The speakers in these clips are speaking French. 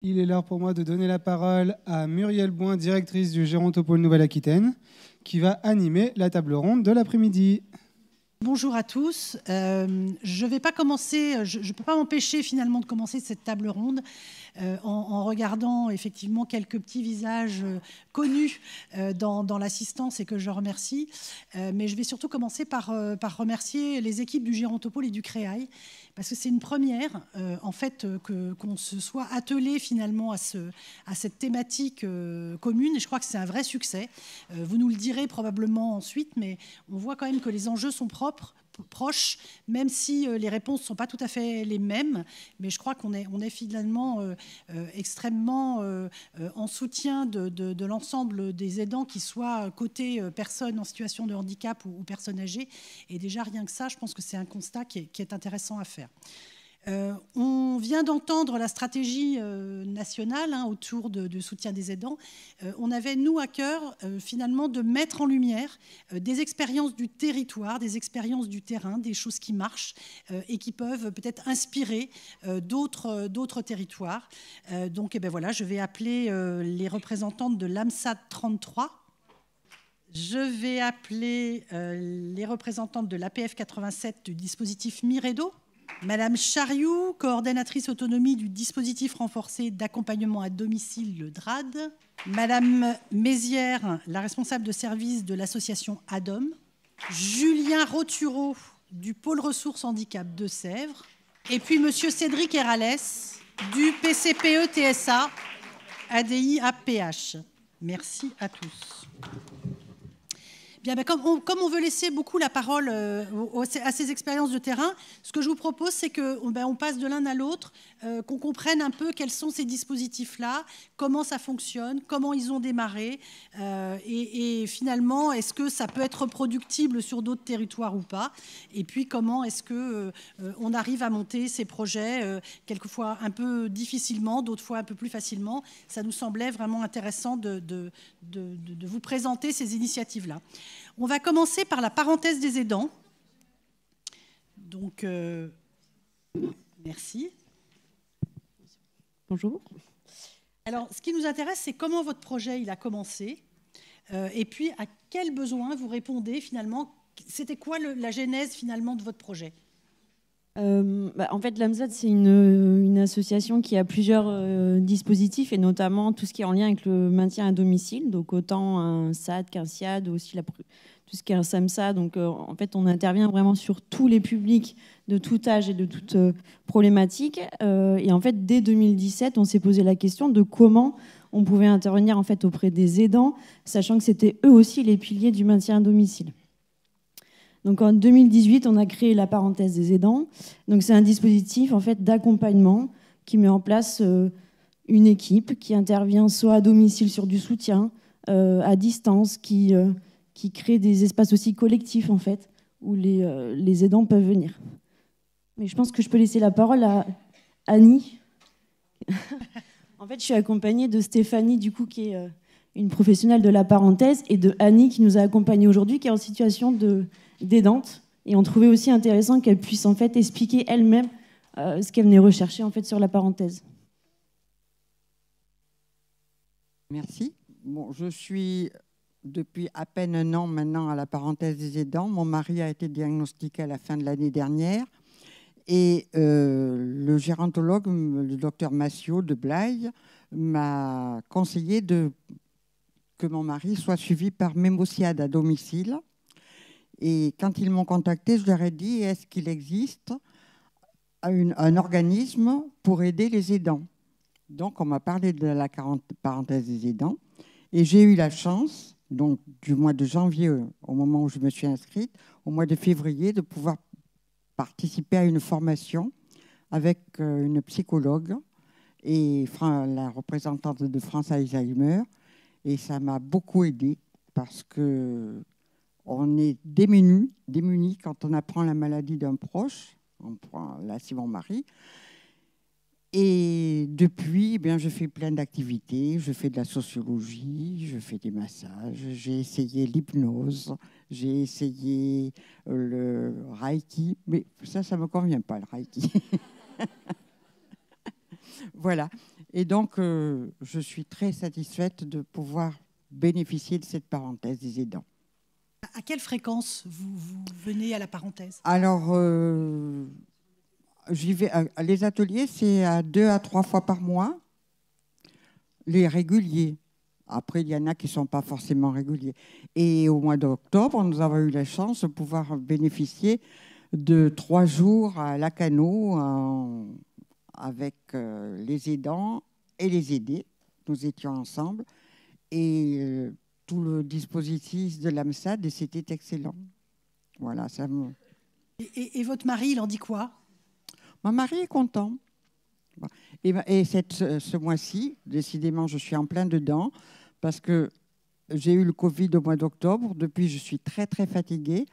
Il est l'heure pour moi de donner la parole à Muriel Boin, directrice du Gérontopole Nouvelle-Aquitaine, qui va animer la table ronde de l'après-midi. Bonjour à tous. Je ne vais pas commencer, je ne peux pas m'empêcher finalement de commencer cette table ronde en regardant effectivement quelques petits visages connus dans l'assistance et que je remercie. Mais je vais surtout commencer par remercier les équipes du Gérontopole et du Créail, parce que c'est une première en fait qu'on se soit attelé finalement à cette thématique commune, et je crois que c'est un vrai succès. Vous nous le direz probablement ensuite, mais on voit quand même que les enjeux sont proches, même si les réponses ne sont pas tout à fait les mêmes. Mais je crois qu'on est finalement extrêmement en soutien de l'ensemble des aidants, qui soient côté personnes en situation de handicap ou personnes âgées. Et déjà, rien que ça, je pense que c'est un constat qui est intéressant à faire. On vient d'entendre la stratégie nationale autour du soutien des aidants. On avait, nous, à cœur, finalement, de mettre en lumière des expériences du territoire, des expériences du terrain, des choses qui marchent et qui peuvent peut-être inspirer d'autres territoires. Donc, voilà, je vais appeler les représentantes de l'AMSAT 33. Je vais appeler les représentantes de l'APF 87 du dispositif Miredo. Madame Chariou, coordonnatrice autonomie du dispositif renforcé d'accompagnement à domicile, le DRAD. Madame Mézières, la responsable de service de l'association ADOM. Julien Rotureau, du pôle ressources handicap de Sèvres. Et puis monsieur Cédric Herales, du PCPE TSA, ADI APH. Merci à tous. Bien, comme on veut laisser beaucoup la parole à ces expériences de terrain, ce que je vous propose, c'est qu'on passe de l'un à l'autre, qu'on comprenne un peu quels sont ces dispositifs-là, comment ça fonctionne, comment ils ont démarré, et finalement, est-ce que ça peut être reproductible sur d'autres territoires ou pas, et puis comment est-ce qu'on arrive à monter ces projets, quelquefois un peu difficilement, d'autres fois un peu plus facilement. Ça nous semblait vraiment intéressant de vous présenter ces initiatives-là. On va commencer par la parenthèse des aidants. Donc, merci. Bonjour. Alors, ce qui nous intéresse, c'est comment votre projet il a commencé, et puis à quels besoins vous répondez finalement. C'était quoi la genèse finalement de votre projet ? En fait, l'AMSAT, c'est une association qui a plusieurs dispositifs, et notamment tout ce qui est en lien avec le maintien à domicile, donc autant un SAD qu'un SIAD, aussi tout ce qui est un SAMSA. Donc, en fait, on intervient vraiment sur tous les publics de tout âge et de toute problématique. Et en fait, dès 2017, on s'est posé la question de comment on pouvait intervenir en fait auprès des aidants, sachant que c'était eux aussi les piliers du maintien à domicile. Donc en 2018, on a créé la parenthèse des aidants. Donc c'est un dispositif en fait d'accompagnement qui met en place une équipe qui intervient soit à domicile sur du soutien, à distance, qui crée des espaces aussi collectifs en fait où les aidants peuvent venir. Mais je pense que je peux laisser la parole à Annie. En fait, je suis accompagnée de Stéphanie, du coup, qui est une professionnelle de la parenthèse, et de Annie, qui nous a accompagnés aujourd'hui, qui est en situation d'aidante. Et on trouvait aussi intéressant qu'elle puisse en fait expliquer elle-même ce qu'elle venait rechercher en fait sur la parenthèse. Merci. Bon, je suis depuis à peine un an maintenant à la parenthèse des aidants. Mon mari a été diagnostiqué à la fin de l'année dernière. Et le gérontologue, le docteur Massiot de Blaye, m'a conseillé que mon mari soit suivi par Mémociade à domicile. Et quand ils m'ont contacté, je leur ai dit, est-ce qu'il existe un organisme pour aider les aidants? Donc, on m'a parlé de la parenthèse des aidants. Et j'ai eu la chance, donc, du mois de janvier, au moment où je me suis inscrite, au mois de février, de pouvoir participer à une formation avec une psychologue et la représentante de France Alzheimer. Et ça m'a beaucoup aidée parce qu'on est démunis quand on apprend la maladie d'un proche. Là, c'est mon mari. Et depuis, je fais plein d'activités. Je fais de la sociologie, je fais des massages, j'ai essayé l'hypnose, j'ai essayé le Reiki, mais ça ne me convient pas, le Reiki. Voilà. Et donc, je suis très satisfaite de pouvoir bénéficier de cette parenthèse des aidants. À quelle fréquence vous venez à la parenthèse? Alors, j'y vais. Les ateliers, c'est à 2 à 3 fois par mois. Les réguliers. Après, il y en a qui ne sont pas forcément réguliers. Et au mois d'octobre, nous avons eu la chance de pouvoir bénéficier de 3 jours à Lacanau avec les aidants et les aidés. Nous étions ensemble. Et tout le dispositif de l'AMSAD, et c'était excellent. Voilà, ça me... Et votre mari, il en dit quoi? Mon mari est content. Et ce mois-ci, décidément, je suis en plein dedans parce que j'ai eu le Covid au mois d'octobre. Depuis, je suis très, très fatiguée.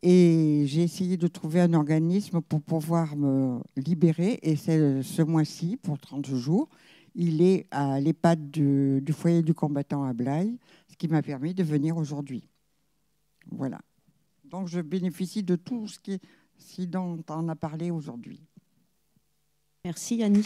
Et j'ai essayé de trouver un organisme pour pouvoir me libérer. Et c'est ce mois-ci, pour 30 jours, il est à l'EHPAD du foyer du combattant à Blaye, ce qui m'a permis de venir aujourd'hui. Voilà. Donc, je bénéficie de tout ce dont on a parlé aujourd'hui. Merci Annie.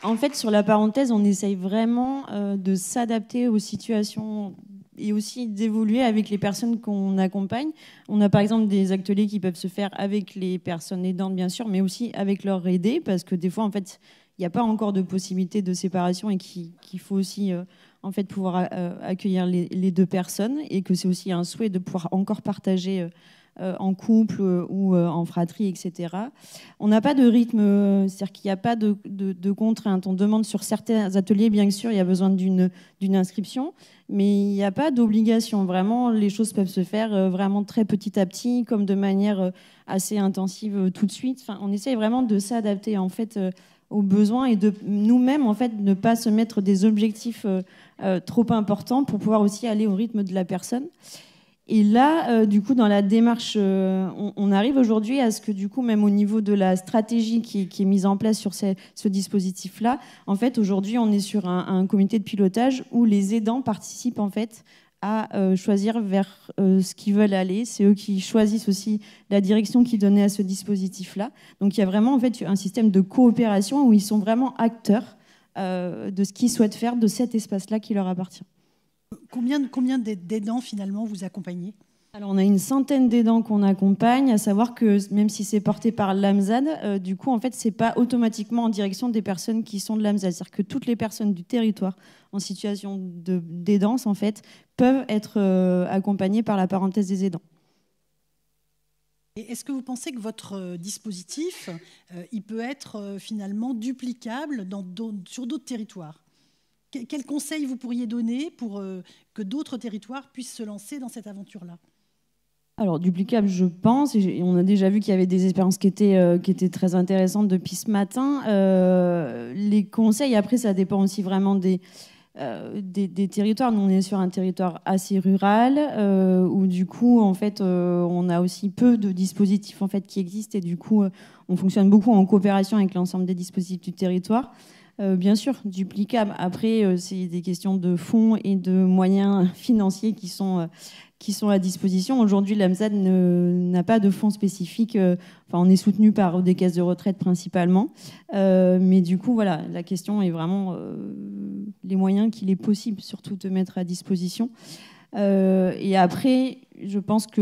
En fait, sur la parenthèse, on essaye vraiment de s'adapter aux situations et aussi d'évoluer avec les personnes qu'on accompagne. On a par exemple des ateliers qui peuvent se faire avec les personnes aidantes, bien sûr, mais aussi avec leurs aidés, parce que des fois, en fait, il n'y a pas encore de possibilité de séparation et qu'il faut aussi en fait, pouvoir accueillir les deux personnes, et que c'est aussi un souhait de pouvoir encore partager en couple ou en fratrie, etc. On n'a pas de rythme, c'est-à-dire qu'il n'y a pas de contraintes. On demande sur certains ateliers, bien sûr, il y a besoin d'une inscription, mais il n'y a pas d'obligation. Vraiment, les choses peuvent se faire vraiment très petit à petit, comme de manière assez intensive tout de suite. Enfin, on essaye vraiment de s'adapter en fait aux besoins et de nous-mêmes en fait ne pas se mettre des objectifs trop importants pour pouvoir aussi aller au rythme de la personne. Et là, du coup, dans la démarche, on arrive aujourd'hui à ce que, du coup, même au niveau de la stratégie qui est mise en place sur ce dispositif-là, en fait, aujourd'hui, on est sur un comité de pilotage où les aidants participent, en fait, à choisir vers ce qu'ils veulent aller. C'est eux qui choisissent aussi la direction qu'ils donnaient à ce dispositif-là. Donc, il y a vraiment, en fait, un système de coopération où ils sont vraiment acteurs de ce qu'ils souhaitent faire de cet espace-là qui leur appartient. Combien d'aidants, finalement, vous accompagnez? Alors, on a une centaine d'aidants qu'on accompagne, à savoir que même si c'est porté par l'AMSAD, du coup, en fait, ce n'est pas automatiquement en direction des personnes qui sont de l'AMSAD. C'est-à-dire que toutes les personnes du territoire en situation d'aidance, en fait, peuvent être accompagnées par la parenthèse des aidants. Et est-ce que vous pensez que votre dispositif, il peut être finalement duplicable sur d'autres territoires? Quels conseils vous pourriez donner pour que d'autres territoires puissent se lancer dans cette aventure-là? Alors, duplicable, je pense. Et on a déjà vu qu'il y avait des expériences qui étaient très intéressantes depuis ce matin. Les conseils, après, ça dépend aussi vraiment des territoires. Nous, on est sur un territoire assez rural où, du coup, en fait, on a aussi peu de dispositifs en fait, qui existent. Et du coup, on fonctionne beaucoup en coopération avec l'ensemble des dispositifs du territoire. Bien sûr, duplicable. Après, c'est des questions de fonds et de moyens financiers qui sont à disposition. Aujourd'hui, l'AMSAD n'a pas de fonds spécifiques. On est soutenu par des caisses de retraite principalement. Mais du coup, voilà, la question est vraiment les moyens qu'il est possible surtout de mettre à disposition. Et après, je pense que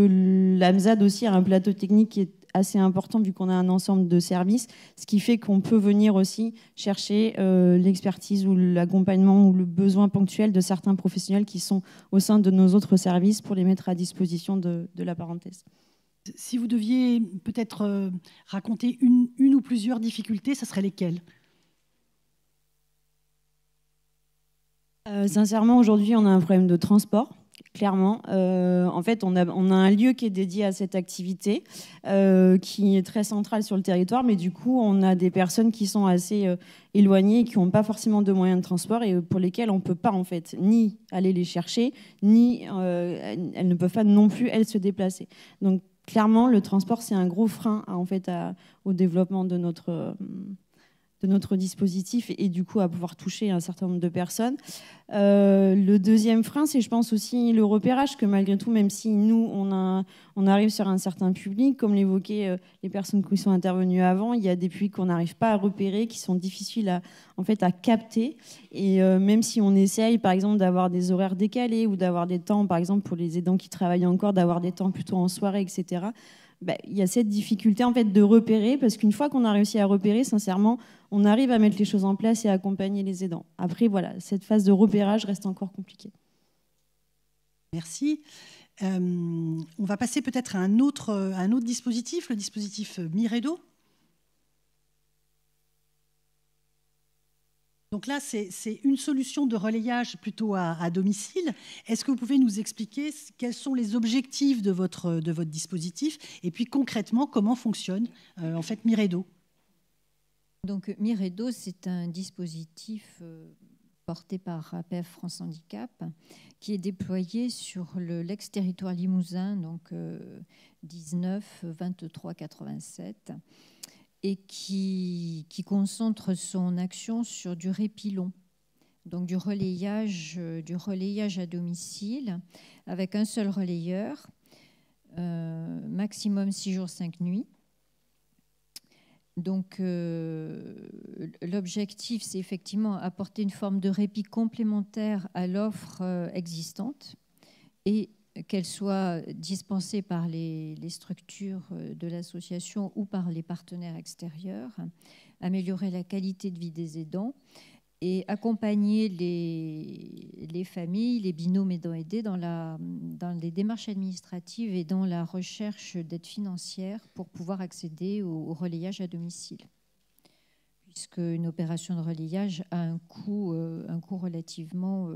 l'AMSAD aussi a un plateau technique qui est assez important vu qu'on a un ensemble de services, ce qui fait qu'on peut venir aussi chercher l'expertise ou l'accompagnement ou le besoin ponctuel de certains professionnels qui sont au sein de nos autres services pour les mettre à disposition de la parenthèse. Si vous deviez peut-être raconter une ou plusieurs difficultés, ce serait lesquelles? Sincèrement, aujourd'hui, on a un problème de transport. Clairement, en fait, on a un lieu qui est dédié à cette activité, qui est très central sur le territoire, mais du coup, on a des personnes qui sont assez éloignées, qui n'ont pas forcément de moyens de transport et pour lesquelles on ne peut pas, en fait, ni aller les chercher, ni elles ne peuvent pas non plus, elles, se déplacer. Donc, clairement, le transport, c'est un gros frein, en fait, au développement de notre dispositif et du coup à pouvoir toucher un certain nombre de personnes. Le deuxième frein, c'est je pense aussi le repérage, que malgré tout, même si nous, on arrive sur un certain public, comme l'évoquaient les personnes qui sont intervenues avant, il y a des publics qu'on n'arrive pas à repérer, qui sont difficiles à capter. Et même si on essaye, par exemple, d'avoir des horaires décalés ou d'avoir des temps, par exemple, pour les aidants qui travaillent encore, d'avoir des temps plutôt en soirée, etc., il y a cette difficulté en fait de repérer, parce qu'une fois qu'on a réussi à repérer, sincèrement, on arrive à mettre les choses en place et à accompagner les aidants. Après, voilà, cette phase de repérage reste encore compliquée. Merci. On va passer peut-être à un autre dispositif, le dispositif Miredo. Donc là, c'est une solution de relayage plutôt à domicile. Est-ce que vous pouvez nous expliquer quels sont les objectifs de votre dispositif et puis concrètement, comment fonctionne en fait Miredo? Donc Miredo, c'est un dispositif porté par APF France Handicap qui est déployé sur l'ex-territoire limousin, donc 19 23 87. Et qui concentre son action sur du répit long, donc du relayage à domicile, avec un seul relayeur, maximum 6 jours, 5 nuits. Donc l'objectif, c'est effectivement apporter une forme de répit complémentaire à l'offre existante et qu'elle soit dispensée par les structures de l'association ou par les partenaires extérieurs, améliorer la qualité de vie des aidants et accompagner les familles, les binômes aidants-aidés dans les démarches administratives et dans la recherche d'aide financière pour pouvoir accéder au relayage à domicile. Puisqu'une opération de relayage a un coût relativement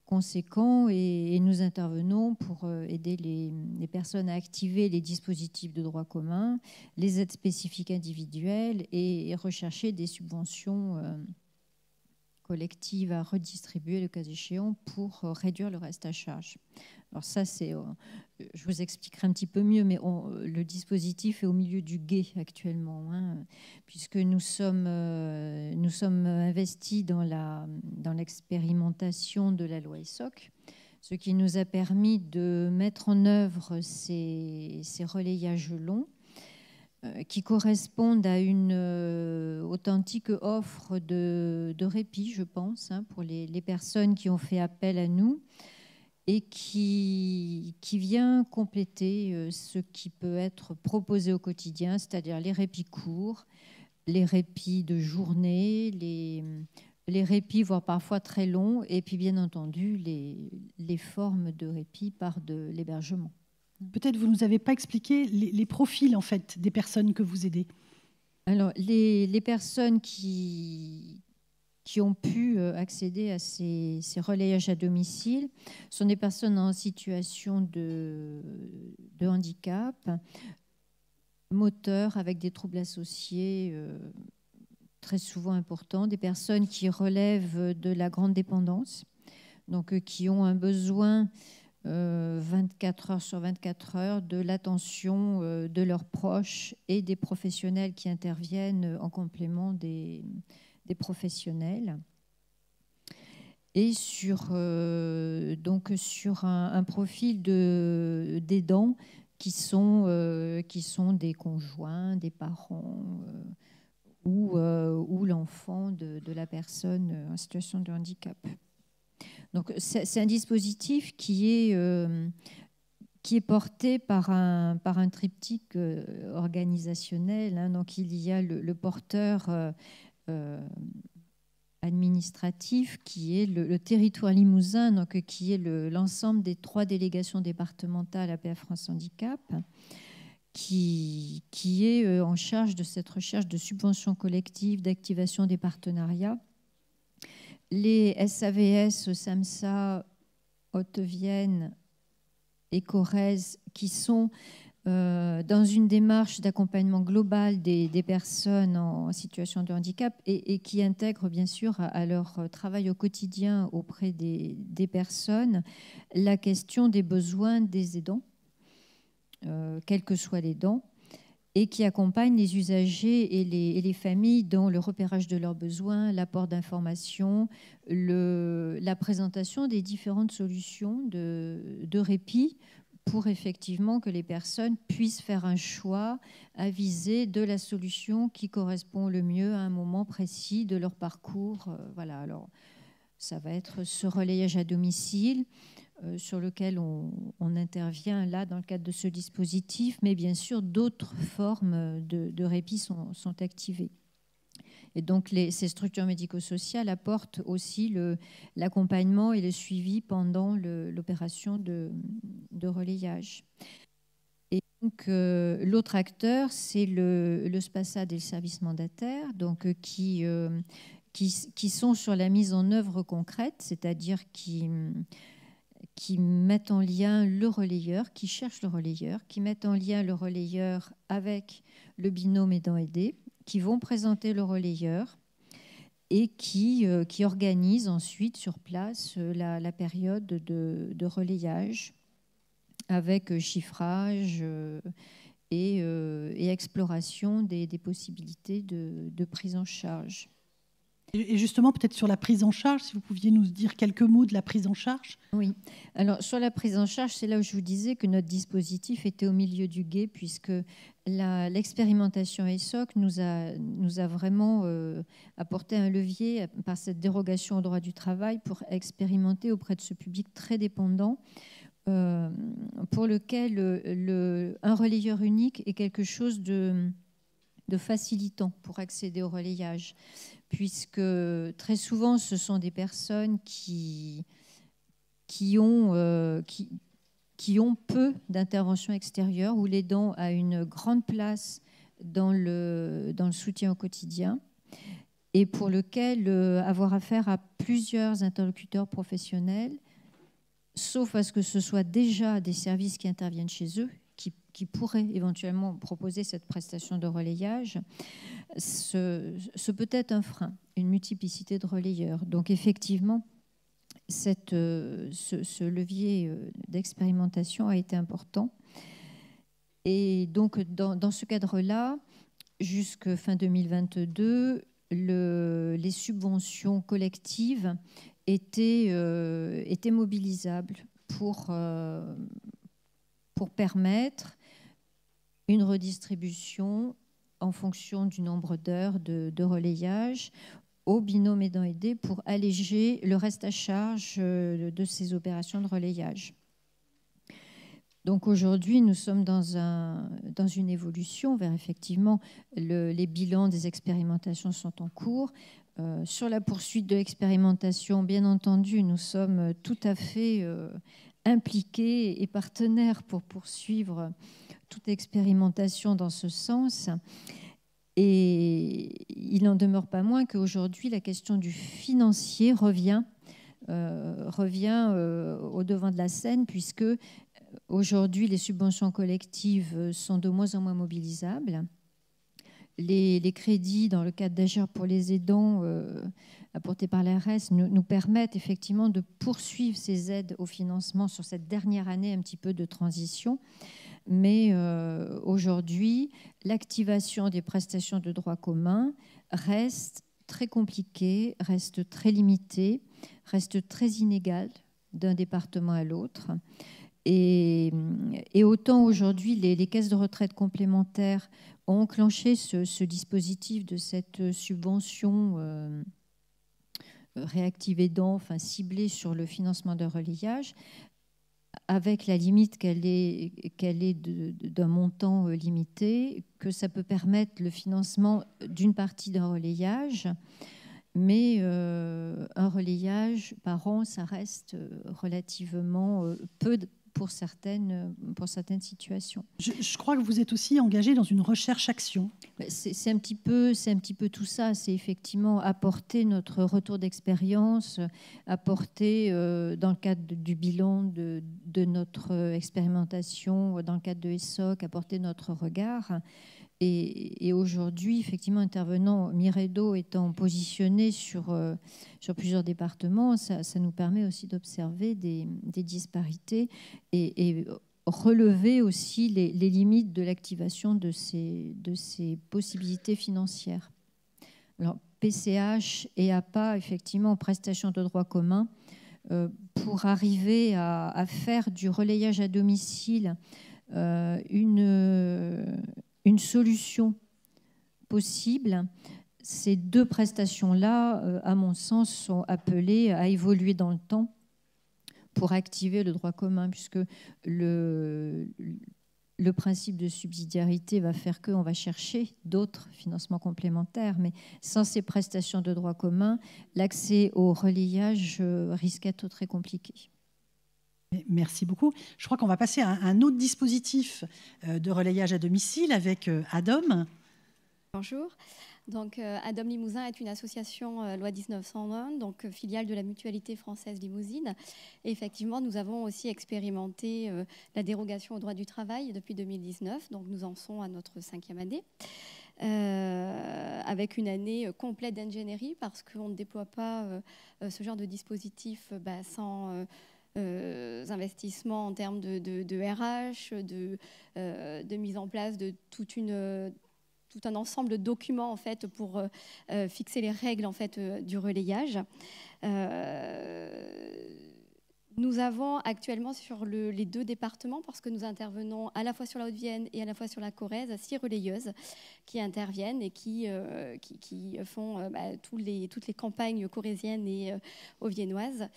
conséquent et nous intervenons pour aider les personnes à activer les dispositifs de droit commun, les aides spécifiques individuelles et rechercher des subventions collectives à redistribuer le cas échéant pour réduire le reste à charge. Alors ça, je vous expliquerai un petit peu mieux, mais le dispositif est au milieu du gué actuellement, puisque nous sommes investis dans l'expérimentation de la loi ESSOC, ce qui nous a permis de mettre en œuvre ces relayages longs qui correspondent à une authentique offre de répit, je pense, pour les personnes qui ont fait appel à nous, et qui vient compléter ce qui peut être proposé au quotidien, c'est-à-dire les répits courts, les répits de journée, les répits, voire parfois très longs, et puis bien entendu les formes de répit par de l'hébergement. Peut-être vous ne nous avez pas expliqué les profils en fait, des personnes que vous aidez. Alors, les personnes qui ont pu accéder à ces relayages à domicile sont des personnes en situation de handicap, moteur avec des troubles associés très souvent importants, des personnes qui relèvent de la grande dépendance, donc qui ont un besoin 24 heures sur 24 heures de l'attention de leurs proches et des professionnels qui interviennent en complément des professionnels, et sur un profil d'aidants qui sont des conjoints, des parents ou l'enfant de la personne en situation de handicap. Donc c'est un dispositif qui est porté par un triptyque organisationnel. Donc il y a le porteur administratif qui est le territoire limousin, donc qui est l'ensemble des 3 délégations départementales APF France Handicap, qui est en charge de cette recherche de subventions collectives, d'activation des partenariats. Les SAVS, SAMSA, Haute-Vienne et Corrèze, qui sont dans une démarche d'accompagnement global des personnes en situation de handicap et qui intègrent bien sûr à leur travail au quotidien auprès des personnes la question des besoins des aidants, quels que soient les aidants, et qui accompagne les usagers et les familles dans le repérage de leurs besoins, l'apport d'informations, la présentation des différentes solutions de répit pour effectivement que les personnes puissent faire un choix avisé de la solution qui correspond le mieux à un moment précis de leur parcours. Voilà, alors ça va être ce relayage à domicile sur lequel on intervient là dans le cadre de ce dispositif, mais bien sûr d'autres formes de répit sont activées. Et donc ces structures médico-sociales apportent aussi l'accompagnement et le suivi pendant l'opération de relayage. Et donc l'autre acteur, c'est le SPASAD et le service mandataire, donc qui sont sur la mise en œuvre concrète, c'est-à-dire qui mettent en lien le relayeur, qui cherchent le relayeur, qui mettent en lien le relayeur avec le binôme aidant-aidé, qui vont présenter le relayeur et qui organisent ensuite sur place la période de relayage avec chiffrage et exploration des possibilités de prise en charge. Et justement, peut-être sur la prise en charge, si vous pouviez nous dire quelques mots de la prise en charge. Oui, alors sur la prise en charge, c'est là où je vous disais que notre dispositif était au milieu du gué, puisque l'expérimentation ESSOC nous a vraiment apporté un levier par cette dérogation au droit du travail pour expérimenter auprès de ce public très dépendant, pour lequel un relayeur unique est quelque chose de facilitant pour accéder au relayage, puisque très souvent, ce sont des personnes qui ont peu d'intervention extérieure, où l'aidant a une grande place dans le soutien au quotidien, et pour lequel avoir affaire à plusieurs interlocuteurs professionnels, sauf à ce que ce soit déjà des services qui interviennent chez eux, qui pourraient éventuellement proposer cette prestation de relayage, ce peut être un frein, une multiplicité de relayeurs. Donc effectivement, ce levier d'expérimentation a été important. Et donc dans ce cadre-là, jusqu'à fin 2022, les subventions collectives étaient mobilisables pour permettre une redistribution en fonction du nombre d'heures de relayage au binôme aidant-aidé pour alléger le reste à charge de ces opérations de relayage. Donc aujourd'hui, nous sommes dans une évolution vers effectivement les bilans des expérimentations sont en cours. Sur la poursuite de l'expérimentation, bien entendu, nous sommes tout à fait impliqués et partenaires pour poursuivre toute expérimentation dans ce sens. Et il n'en demeure pas moins qu'aujourd'hui, la question du financier revient au devant de la scène, puisque aujourd'hui, les subventions collectives sont de moins en moins mobilisables. Les crédits dans le cadre d'Agir pour les aidants apportés par l'ARS nous permettent effectivement de poursuivre ces aides au financement sur cette dernière année un petit peu de transition. Mais aujourd'hui, l'activation des prestations de droit commun reste très compliquée, reste très limitée, reste très inégale d'un département à l'autre. Et autant aujourd'hui, les caisses de retraite complémentaires ont enclenché ce dispositif de cette subvention réactive aidant, enfin ciblée sur le financement de relayage, avec la limite qu'elle est d'un montant limité, que ça peut permettre le financement d'une partie d'un relayage, mais un relayage par an, ça reste relativement peu pour certaines situations. Je crois que vous êtes aussi engagé dans une recherche-action. C'est un petit peu tout ça. C'est effectivement apporter notre retour d'expérience, apporter dans le cadre du bilan de notre expérimentation, dans le cadre de ESSOC, apporter notre regard. Et aujourd'hui, effectivement, intervenant, Miredo étant positionné sur plusieurs départements, ça nous permet aussi d'observer des disparités et relever aussi les limites de l'activation de ces possibilités financières. Alors, PCH et APA, effectivement, prestations de droit commun, pour arriver à faire du relayage à domicile une solution possible, ces deux prestations-là, à mon sens, sont appelées à évoluer dans le temps pour activer le droit commun, puisque le principe de subsidiarité va faire qu'on va chercher d'autres financements complémentaires, mais sans ces prestations de droit commun, l'accès au relayage risque d'être très compliqué. Merci beaucoup. Je crois qu'on va passer à un autre dispositif de relayage à domicile avec ADOM. Bonjour. Donc, ADOM Limousin est une association loi 1901, donc filiale de la Mutualité française Limousine. Et effectivement, nous avons aussi expérimenté la dérogation au droit du travail depuis 2019. Donc, nous en sommes à notre 5e année. Avec une année complète d'ingénierie parce qu'on ne déploie pas ce genre de dispositif sans investissements en termes de RH, de mise en place de tout un ensemble de documents en fait, pour fixer les règles en fait, du relayage. Nous avons actuellement sur les 2 départements, parce que nous intervenons à la fois sur la Haute-Vienne et à la fois sur la Corrèze, 6 relayeuses qui interviennent et qui font toutes les campagnes corréziennes et haut-viennoises.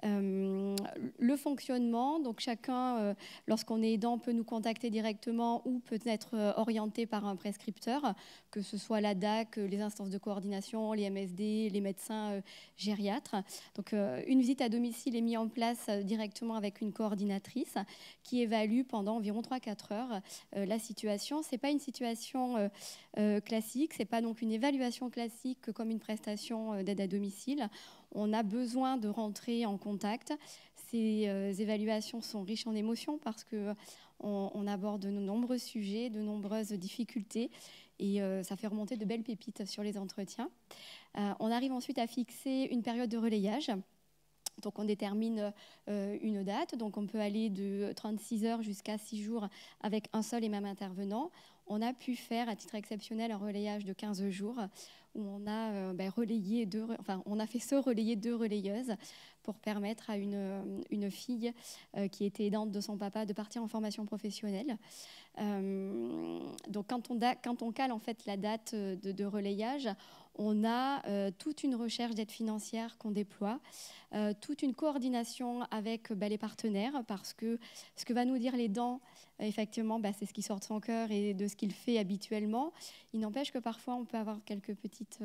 Le fonctionnement, donc chacun, lorsqu'on est aidant, peut nous contacter directement ou peut être orienté par un prescripteur, que ce soit la DAC, les instances de coordination, les MSD, les médecins gériatres. Donc une visite à domicile est mise en place directement avec une coordinatrice qui évalue pendant environ 3-4 heures la situation. Ce n'est pas une situation classique, ce n'est pas donc une évaluation classique comme une prestation d'aide à domicile. On a besoin de rentrer en contact. Ces évaluations sont riches en émotions parce qu'on aborde de nombreux sujets, de nombreuses difficultés et ça fait remonter de belles pépites sur les entretiens. On arrive ensuite à fixer une période de relayage. Donc on détermine une date, donc on peut aller de 36 heures jusqu'à 6 jours avec un seul et même intervenant. On a pu faire à titre exceptionnel un relayage de 15 jours où on a on a fait se relayer 2 relayeuses pour permettre à une fille qui était aidante de son papa de partir en formation professionnelle. Donc quand on cale en fait la date de relayage, on a toute une recherche d'aide financière qu'on déploie, toute une coordination avec les partenaires, parce que ce que va nous dire l'aidant, effectivement, c'est ce qui sort de son cœur et de ce qu'il fait habituellement. Il n'empêche que parfois, on peut avoir quelques petites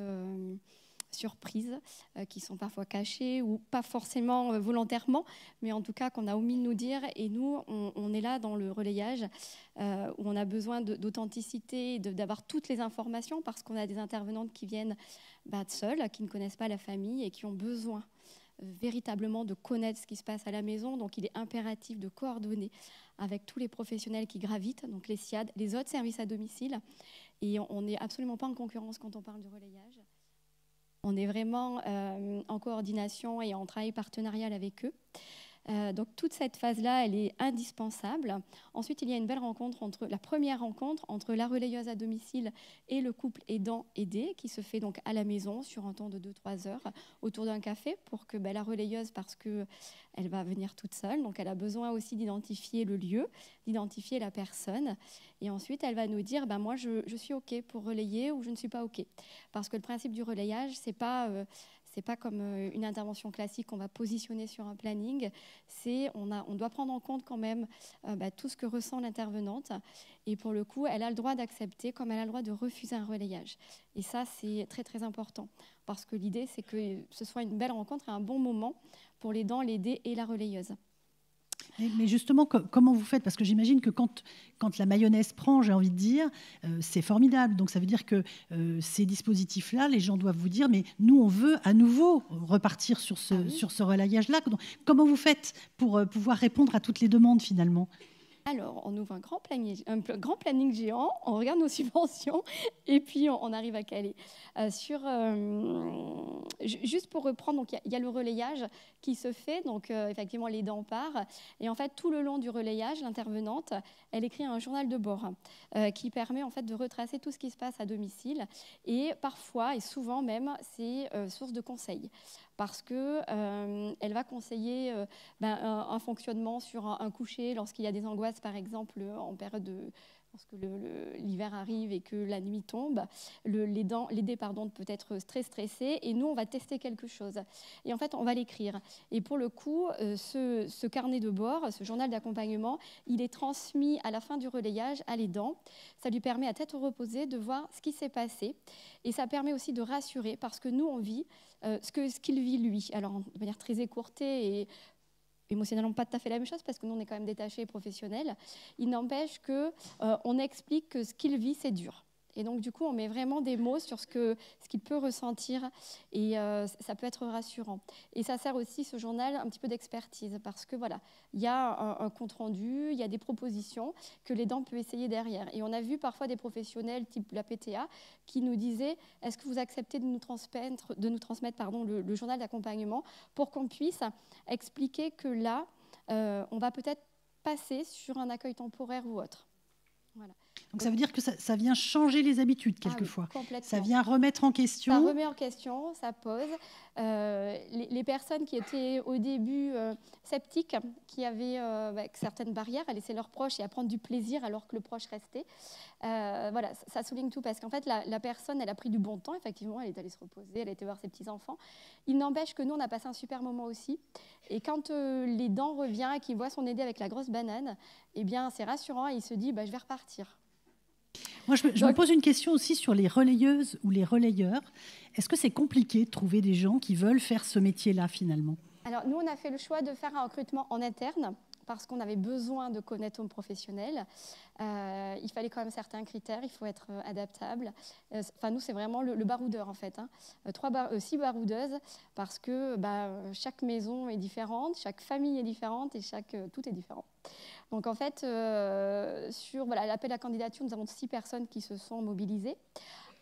surprises qui sont parfois cachées ou pas forcément volontairement, mais en tout cas qu'on a omis de nous dire. Et nous, on est là dans le relayage où on a besoin d'authenticité, d'avoir toutes les informations parce qu'on a des intervenantes qui viennent seules, qui ne connaissent pas la famille et qui ont besoin véritablement de connaître ce qui se passe à la maison. Donc il est impératif de coordonner avec tous les professionnels qui gravitent, donc les SIAD, les autres services à domicile. Et on n'est absolument pas en concurrence quand on parle du relayage. On est vraiment en coordination et en travail partenarial avec eux. Donc toute cette phase-là, elle est indispensable. Ensuite, il y a une belle rencontre la première rencontre entre la relayeuse à domicile et le couple aidant-aidé qui se fait donc à la maison sur un temps de 2-3 heures autour d'un café pour que la relayeuse, parce qu'elle va venir toute seule, donc elle a besoin aussi d'identifier le lieu, d'identifier la personne. Et ensuite, elle va nous dire, moi, je suis OK pour relayer ou je ne suis pas OK. Parce que le principe du relayage, c'est pas comme une intervention classique qu'on va positionner sur un planning. On doit prendre en compte quand même tout ce que ressent l'intervenante. Et pour le coup, elle a le droit d'accepter comme elle a le droit de refuser un relayage. Et ça, c'est très, très important. Parce que l'idée, c'est que ce soit une belle rencontre et un bon moment pour l'aidant, l'aidé et la relayeuse. Mais justement, comment vous faites? Parce que j'imagine que quand la mayonnaise prend, j'ai envie de dire, c'est formidable. Donc ça veut dire que ces dispositifs-là, les gens doivent vous dire, mais nous, on veut à nouveau repartir sur ce relayage-là. Donc, comment vous faites pour pouvoir répondre à toutes les demandes finalement? Alors, on ouvre un grand planning géant, on regarde nos subventions et puis on arrive à caler. Juste pour reprendre, il y a le relayage qui se fait, donc effectivement l'aidant part. Et en fait, tout le long du relayage, l'intervenante, elle écrit un journal de bord qui permet en fait de retracer tout ce qui se passe à domicile. Et parfois, et souvent même, c'est source de conseils. Parce qu'elle va conseiller un fonctionnement sur un coucher lorsqu'il y a des angoisses, par exemple, en période lorsque l'hiver arrive et que la nuit tombe, l'aidé peut être très stressé, et nous, on va tester quelque chose. Et en fait, on va l'écrire. Et pour le coup, ce carnet de bord, ce journal d'accompagnement, il est transmis à la fin du relayage à l'aidant. Ça lui permet à tête reposée de voir ce qui s'est passé. Et ça permet aussi de rassurer, parce que nous, on vit ce qu'il vit lui. Alors, de manière très écourtée et émotionnellement pas tout à fait la même chose, parce que nous, on est quand même détachés et professionnels. Il n'empêche qu'on explique que ce qu'il vit, c'est dur. Et donc, du coup, on met vraiment des mots sur ce qu'il peut ressentir, et ça peut être rassurant. Et ça sert aussi, ce journal, un petit peu d'expertise, parce que voilà, il y a un compte-rendu, il y a des propositions que l'aidant peut essayer derrière. Et on a vu parfois des professionnels, type la PTA, qui nous disaient « Est-ce que vous acceptez de nous transmettre le journal d'accompagnement pour qu'on puisse expliquer que là, on va peut-être passer sur un accueil temporaire ou autre ». Voilà. Donc ça veut dire que ça vient changer les habitudes quelquefois. Oui, complètement. Ça vient remettre en question. Ça remet en question, ça pose. Les personnes qui étaient au début sceptiques, qui avaient certaines barrières à laisser leurs proches et à prendre du plaisir alors que le proche restait, voilà, ça souligne tout, parce qu'en fait la personne, elle a pris du bon temps, effectivement, elle est allée se reposer, elle a été voir ses petits-enfants. Il n'empêche que nous, on a passé un super moment aussi. Et quand l'aidant revient et qu'il voit son aidé avec la grosse banane, eh bien, c'est rassurant, et il se dit je vais repartir. Moi, je me pose une question aussi sur les relayeuses ou les relayeurs. Est-ce que c'est compliqué de trouver des gens qui veulent faire ce métier-là, finalement ? Alors, nous, on a fait le choix de faire un recrutement en interne, parce qu'on avait besoin de connaître nos professionnels. Il fallait quand même certains critères, il faut être adaptable. Enfin, nous, c'est vraiment le baroudeur, en fait. 6 baroudeuses, parce que chaque maison est différente, chaque famille est différente, et tout est différent. Donc, en fait, sur l'appel à candidature, nous avons 6 personnes qui se sont mobilisées.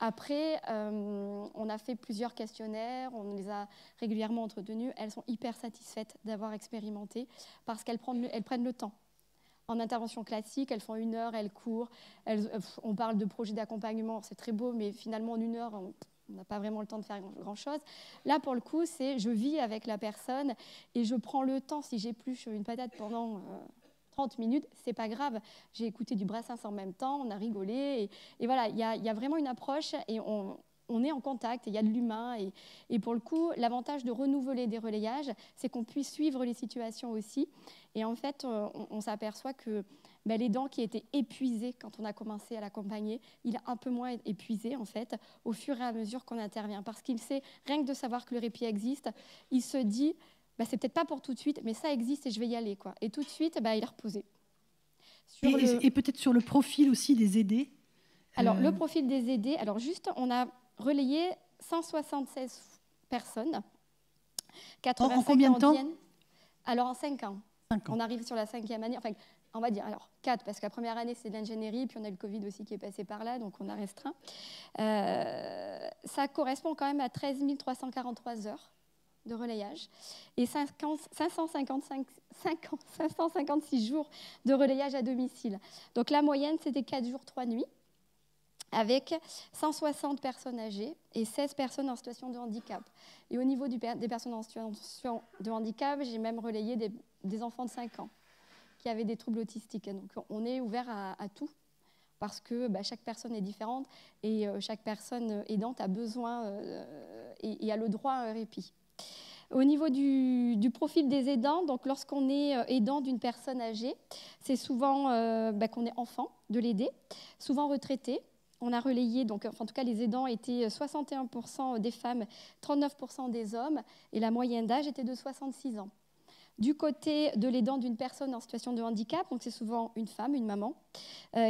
Après, on a fait plusieurs questionnaires, on les a régulièrement entretenues. Elles sont hyper satisfaites d'avoir expérimenté, parce qu'elles prennent le temps. En intervention classique, elles font 1 heure, elles courent. On parle de projet d'accompagnement, c'est très beau, mais finalement, en 1 heure, on n'a pas vraiment le temps de faire grand-chose. Là, pour le coup, c'est je vis avec la personne et je prends le temps. Si j'épluche une patate pendant 30 minutes, c'est pas grave. J'ai écouté du Brassens en même temps, on a rigolé. Et voilà, il y a vraiment une approche, et on est en contact, il y a de l'humain. Et pour le coup, l'avantage de renouveler des relayages, c'est qu'on puisse suivre les situations aussi. Et en fait, on s'aperçoit que l'aidant qui était épuisé quand on a commencé à l'accompagner, il est un peu moins épuisé, en fait, au fur et à mesure qu'on intervient. Parce qu'il sait, rien que de savoir que le répit existe, il se dit... c'est peut-être pas pour tout de suite, mais ça existe et je vais y aller, quoi. Et tout de suite, il est reposé. Et peut-être sur le profil aussi des aidés. Alors, le profil des aidés, on a relayé 176 personnes. En combien de temps ? Alors, en 5 ans. 5 ans. On arrive sur la 5e année. Enfin, on va dire, 4, parce que la première année, c'est de l'ingénierie, puis on a le Covid aussi qui est passé par là, donc on a restreint. Ça correspond quand même à 13 343 heures de relayage et 556 jours de relayage à domicile. Donc la moyenne, c'était 4 jours, 3 nuits, avec 160 personnes âgées et 16 personnes en situation de handicap. Et au niveau des personnes en situation de handicap, j'ai même relayé des enfants de 5 ans qui avaient des troubles autistiques. Donc on est ouvert à tout, parce que chaque personne est différente, et chaque personne aidante a besoin et a le droit à un répit. Au niveau du profil des aidants, donc lorsqu'on est aidant d'une personne âgée, c'est souvent qu'on est enfant de l'aider, souvent retraité. On a relayé, donc en tout cas les aidants étaient 61% des femmes, 39% des hommes, et la moyenne d'âge était de 66 ans. Du côté de l'aidant d'une personne en situation de handicap, donc c'est souvent une femme, une maman,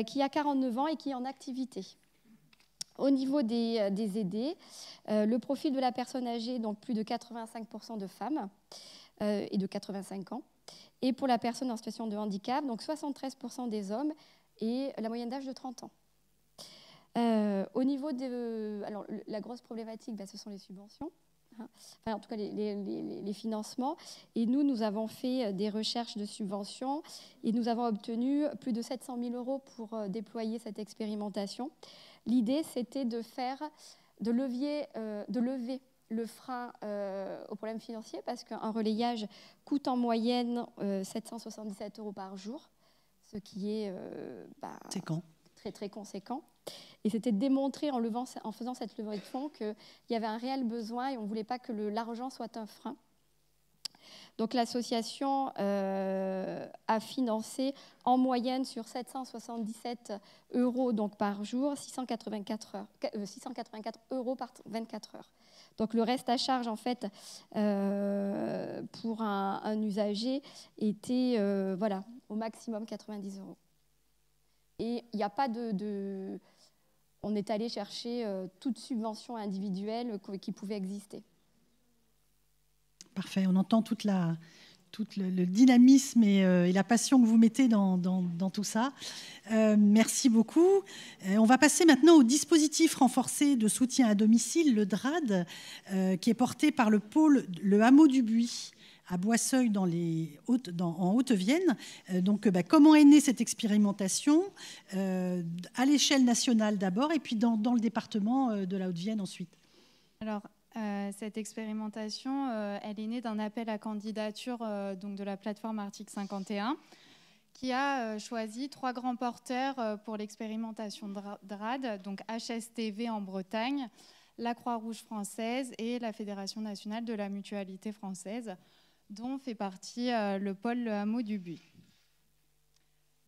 qui a 49 ans et qui est en activité. Au niveau des aidés, le profil de la personne âgée, donc plus de 85% de femmes et de 85 ans, Et pour la personne en situation de handicap, donc 73% des hommes et la moyenne d'âge de 30 ans. Au niveau de... Alors, la grosse problématique, ce sont les subventions. Enfin, en tout cas, les financements. Et nous avons fait des recherches de subventions et nous avons obtenu plus de 700 000 € pour déployer cette expérimentation. L'idée, c'était de lever le frein au problème financier parce qu'un relayage coûte en moyenne 777 € par jour, ce qui est très, très conséquent. Et c'était démontré en faisant cette levée de fonds qu'il y avait un réel besoin et on ne voulait pas que l'argent soit un frein. Donc l'association a financé en moyenne sur 777 € donc par jour, 684 € par 24 heures. Donc le reste à charge, en fait, pour un usager était au maximum 90 €. Et il n'y a pas on est allé chercher toute subvention individuelle qui pouvait exister. Parfait, on entend tout le dynamisme et la passion que vous mettez dans tout ça. Merci beaucoup. On va passer maintenant au dispositif renforcé de soutien à domicile, le DRAD, qui est porté par le pôle Le Hameau du Buis à Boisseuil en Haute-Vienne. Comment est née cette expérimentation à l'échelle nationale d'abord et puis dans le département de la Haute-Vienne ensuite? Alors, cette expérimentation, elle est née d'un appel à candidature de la plateforme Article 51 qui a choisi 3 grands porteurs pour l'expérimentation DRAD, donc HSTV en Bretagne, la Croix-Rouge française et la Fédération nationale de la mutualité française, dont fait partie le pôle Le Hameau du Buis.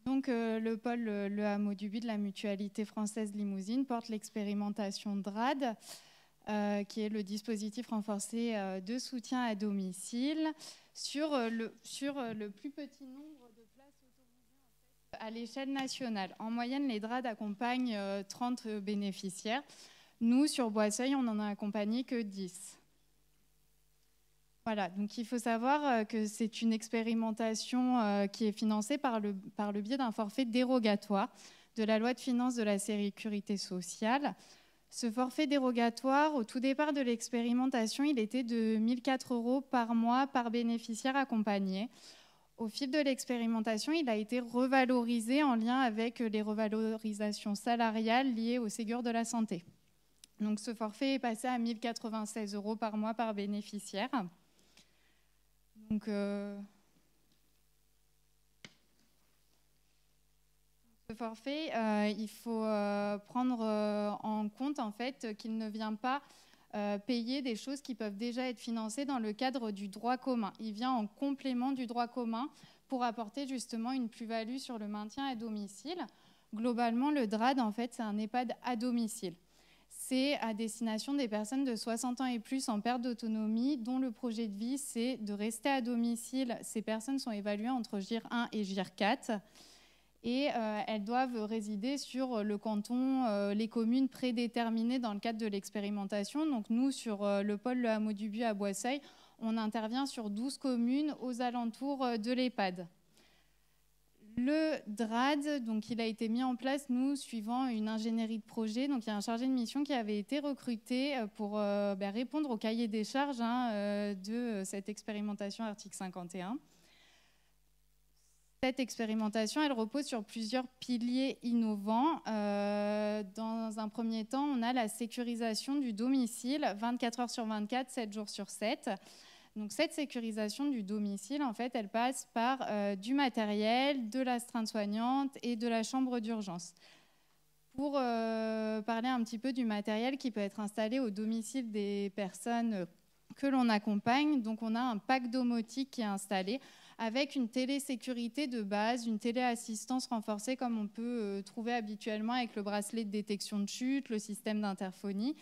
Donc, le pôle Le Hameau du Buis de la mutualité française Limousine porte l'expérimentation DRAD, qui est le dispositif renforcé de soutien à domicile sur le plus petit nombre de places autorisées à l'échelle nationale. En moyenne, les DRAD accompagnent 30 bénéficiaires. Nous, sur Boisseuil, on n'en a accompagné que 10. Voilà, donc il faut savoir que c'est une expérimentation qui est financée par le biais d'un forfait dérogatoire de la loi de finances de la sécurité sociale. Ce forfait dérogatoire, au tout départ de l'expérimentation, il était de 1 004 € par mois par bénéficiaire accompagné. Au fil de l'expérimentation, il a été revalorisé en lien avec les revalorisations salariales liées au Ségur de la santé. Donc ce forfait est passé à 1 096 € par mois par bénéficiaire. Donc, ce forfait, il faut prendre en compte en fait qu'il ne vient pas payer des choses qui peuvent déjà être financées dans le cadre du droit commun. Il vient en complément du droit commun pour apporter justement une plus-value sur le maintien à domicile. Globalement, le DRAD, en fait, c'est un EHPAD à domicile. C'est à destination des personnes de 60 ans et plus en perte d'autonomie, dont le projet de vie, c'est de rester à domicile. Ces personnes sont évaluées entre GIR 1 et GIR 4 et elles doivent résider sur le canton, les communes prédéterminées dans le cadre de l'expérimentation. Donc nous, sur le pôle Le Hameau du Buis à Boisseuil, on intervient sur 12 communes aux alentours de l'EHPAD. Le DRAD, donc, il a été mis en place, nous, suivant une ingénierie de projet. Donc, il y a un chargé de mission qui avait été recruté pour répondre au cahier des charges de cette expérimentation article 51. Cette expérimentation, elle repose sur plusieurs piliers innovants. Dans un premier temps, on a la sécurisation du domicile, 24 heures sur 24, 7 jours sur 7. Donc, cette sécurisation du domicile, en fait, elle passe par du matériel, de l'astreinte soignante et de la chambre d'urgence. Pour parler un petit peu du matériel qui peut être installé au domicile des personnes que l'on accompagne, donc on a un pack domotique qui est installé avec une télésécurité de base, une téléassistance renforcée comme on peut trouver habituellement avec le bracelet de détection de chute, le système d'interphonie.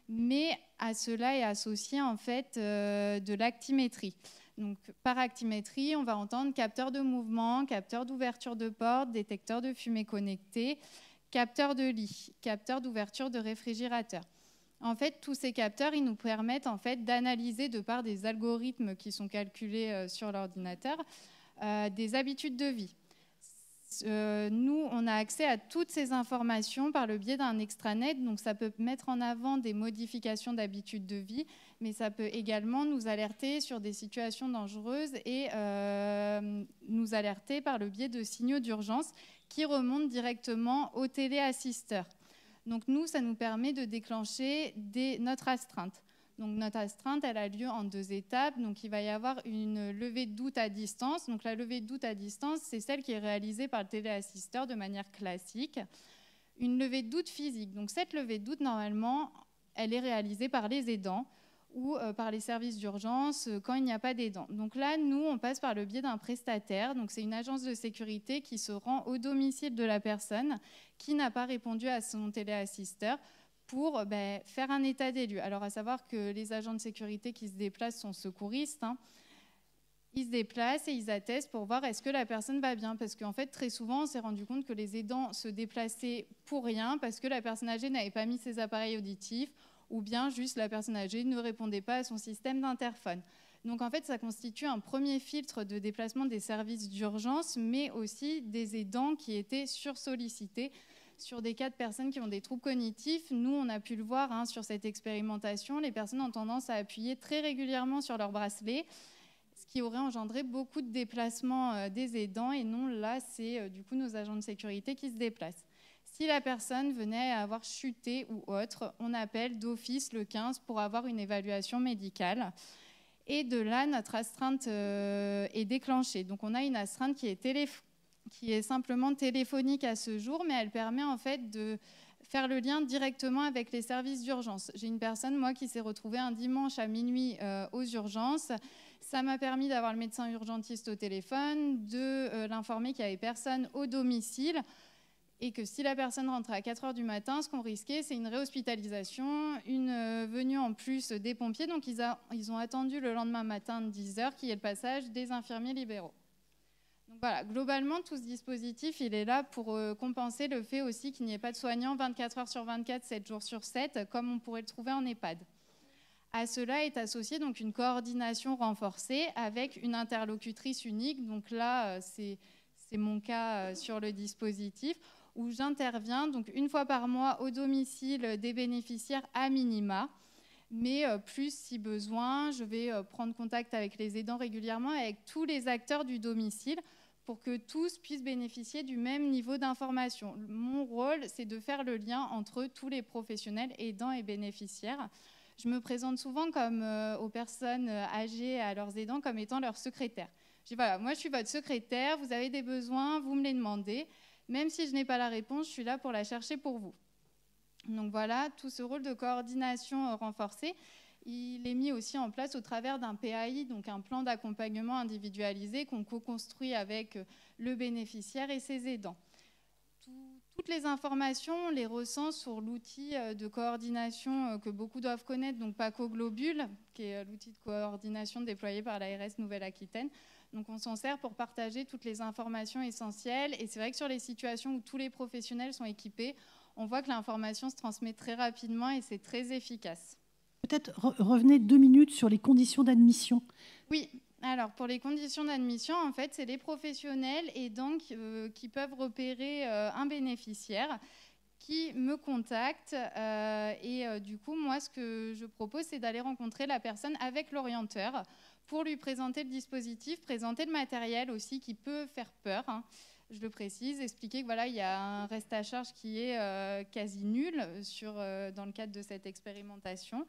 Mais à cela est associé en fait de l'actimétrie. Donc, par actimétrie, on va entendre capteur de mouvement, capteur d'ouverture de porte, détecteur de fumée connecté, capteur de lit, capteur d'ouverture de réfrigérateur. En fait, tous ces capteurs, ils nous permettent en fait d'analyser, de par des algorithmes qui sont calculés sur l'ordinateur, des habitudes de vie. Nous, on a accès à toutes ces informations par le biais d'un extranet, donc ça peut mettre en avant des modifications d'habitudes de vie, mais ça peut également nous alerter sur des situations dangereuses et nous alerter par le biais de signaux d'urgence qui remontent directement au téléassisteur. Donc nous, ça nous permet de déclencher notre astreinte. Donc notre astreinte, elle a lieu en 2 étapes. Donc il va y avoir une levée de doute à distance. Donc la levée de doute à distance, c'est celle qui est réalisée par le téléassisteur de manière classique. Une levée de doute physique. Donc cette levée de doute, normalement, elle est réalisée par les aidants ou par les services d'urgence quand il n'y a pas d'aidant. Donc là, nous, on passe par le biais d'un prestataire. Donc c'est une agence de sécurité qui se rend au domicile de la personne qui n'a pas répondu à son téléassisteur pour faire un état des lieux. Alors, à savoir que les agents de sécurité qui se déplacent sont secouristes. Ils se déplacent et ils attestent pour voir est-ce que la personne va bien. Parce qu'en fait, très souvent, on s'est rendu compte que les aidants se déplaçaient pour rien parce que la personne âgée n'avait pas mis ses appareils auditifs ou bien juste la personne âgée ne répondait pas à son système d'interphone. Donc, en fait, ça constitue un premier filtre de déplacement des services d'urgence, mais aussi des aidants qui étaient sursollicités sur des cas de personnes qui ont des troubles cognitifs. Nous, on a pu le voir sur cette expérimentation, les personnes ont tendance à appuyer très régulièrement sur leur bracelet, ce qui aurait engendré beaucoup de déplacements des aidants. Et non, là, c'est du coup nos agents de sécurité qui se déplacent. Si la personne venait à avoir chuté ou autre, on appelle d'office le 15 pour avoir une évaluation médicale. Et de là, notre astreinte est déclenchée. Donc, on a une astreinte qui est simplement téléphonique à ce jour, mais elle permet en fait de faire le lien directement avec les services d'urgence. J'ai une personne, moi, qui s'est retrouvée un dimanche à minuit aux urgences. Ça m'a permis d'avoir le médecin urgentiste au téléphone, de l'informer qu'il n'y avait personne au domicile et que si la personne rentrait à 4 heures du matin, ce qu'on risquait, c'est une réhospitalisation, une venue en plus des pompiers. Donc, ils ont attendu le lendemain matin de 10 heures qu'il y ait le passage des infirmiers libéraux. Donc voilà, globalement, tout ce dispositif, il est là pour compenser le fait aussi qu'il n'y ait pas de soignants 24 heures sur 24, 7 jours sur 7, comme on pourrait le trouver en EHPAD. À cela est associée donc une coordination renforcée avec une interlocutrice unique. Donc là, c'est mon cas sur le dispositif, où j'interviens donc une fois par mois au domicile des bénéficiaires à minima. Mais plus si besoin, je vais prendre contact avec les aidants régulièrement, avec tous les acteurs du domicile, pour que tous puissent bénéficier du même niveau d'information. Mon rôle, c'est de faire le lien entre tous les professionnels, aidants et bénéficiaires. Je me présente souvent comme, aux personnes âgées et à leurs aidants comme étant leur secrétaire. Je dis voilà, moi je suis votre secrétaire, vous avez des besoins, vous me les demandez. Même si je n'ai pas la réponse, je suis là pour la chercher pour vous. Donc voilà, tout ce rôle de coordination renforcé, il est mis aussi en place au travers d'un PAI, donc un plan d'accompagnement individualisé qu'on co-construit avec le bénéficiaire et ses aidants. Toutes les informations, on les ressent sur l'outil de coordination que beaucoup doivent connaître, donc PACO Globule, qui est l'outil de coordination déployé par l'ARS Nouvelle-Aquitaine. Donc on s'en sert pour partager toutes les informations essentielles. Et c'est vrai que sur les situations où tous les professionnels sont équipés, on voit que l'information se transmet très rapidement et c'est très efficace. Peut-être revenez 2 minutes sur les conditions d'admission. Oui, alors pour les conditions d'admission, en fait, c'est les professionnels et donc qui peuvent repérer un bénéficiaire qui me contacte du coup, moi, ce que je propose, c'est d'aller rencontrer la personne avec l'orienteur pour lui présenter le dispositif, présenter le matériel aussi qui peut faire peur, je le précise, expliquer que voilà, il y a un reste à charge qui est quasi nul dans le cadre de cette expérimentation.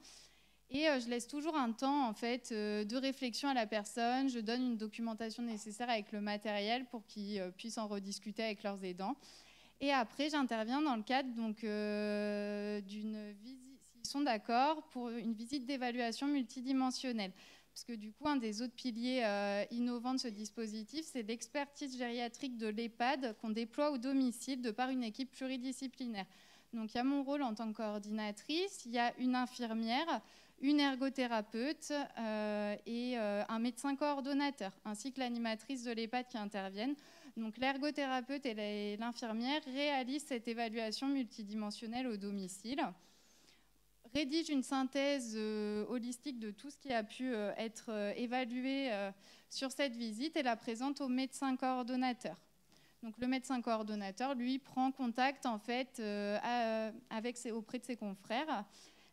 Et je laisse toujours un temps en fait, de réflexion à la personne. Je donne une documentation nécessaire avec le matériel pour qu'ils puissent en rediscuter avec leurs aidants. Et après, j'interviens dans le cadre d'une visite, s'ils sont d'accord, pour une visite d'évaluation multidimensionnelle. Parce que du coup, un des autres piliers innovants de ce dispositif, c'est l'expertise gériatrique de l'EHPAD qu'on déploie au domicile de par une équipe pluridisciplinaire. Donc, il y a mon rôle en tant que coordinatrice, il y a une infirmière, une ergothérapeute et un médecin coordonnateur, ainsi que l'animatrice de l'EHPAD qui interviennent. Donc, l'ergothérapeute et l'infirmière réalisent cette évaluation multidimensionnelle au domicile. rédige une synthèse holistique de tout ce qui a pu être évalué sur cette visite et la présente au médecin coordonnateur. Donc le médecin coordonnateur, lui, prend contact en fait auprès de ses confrères,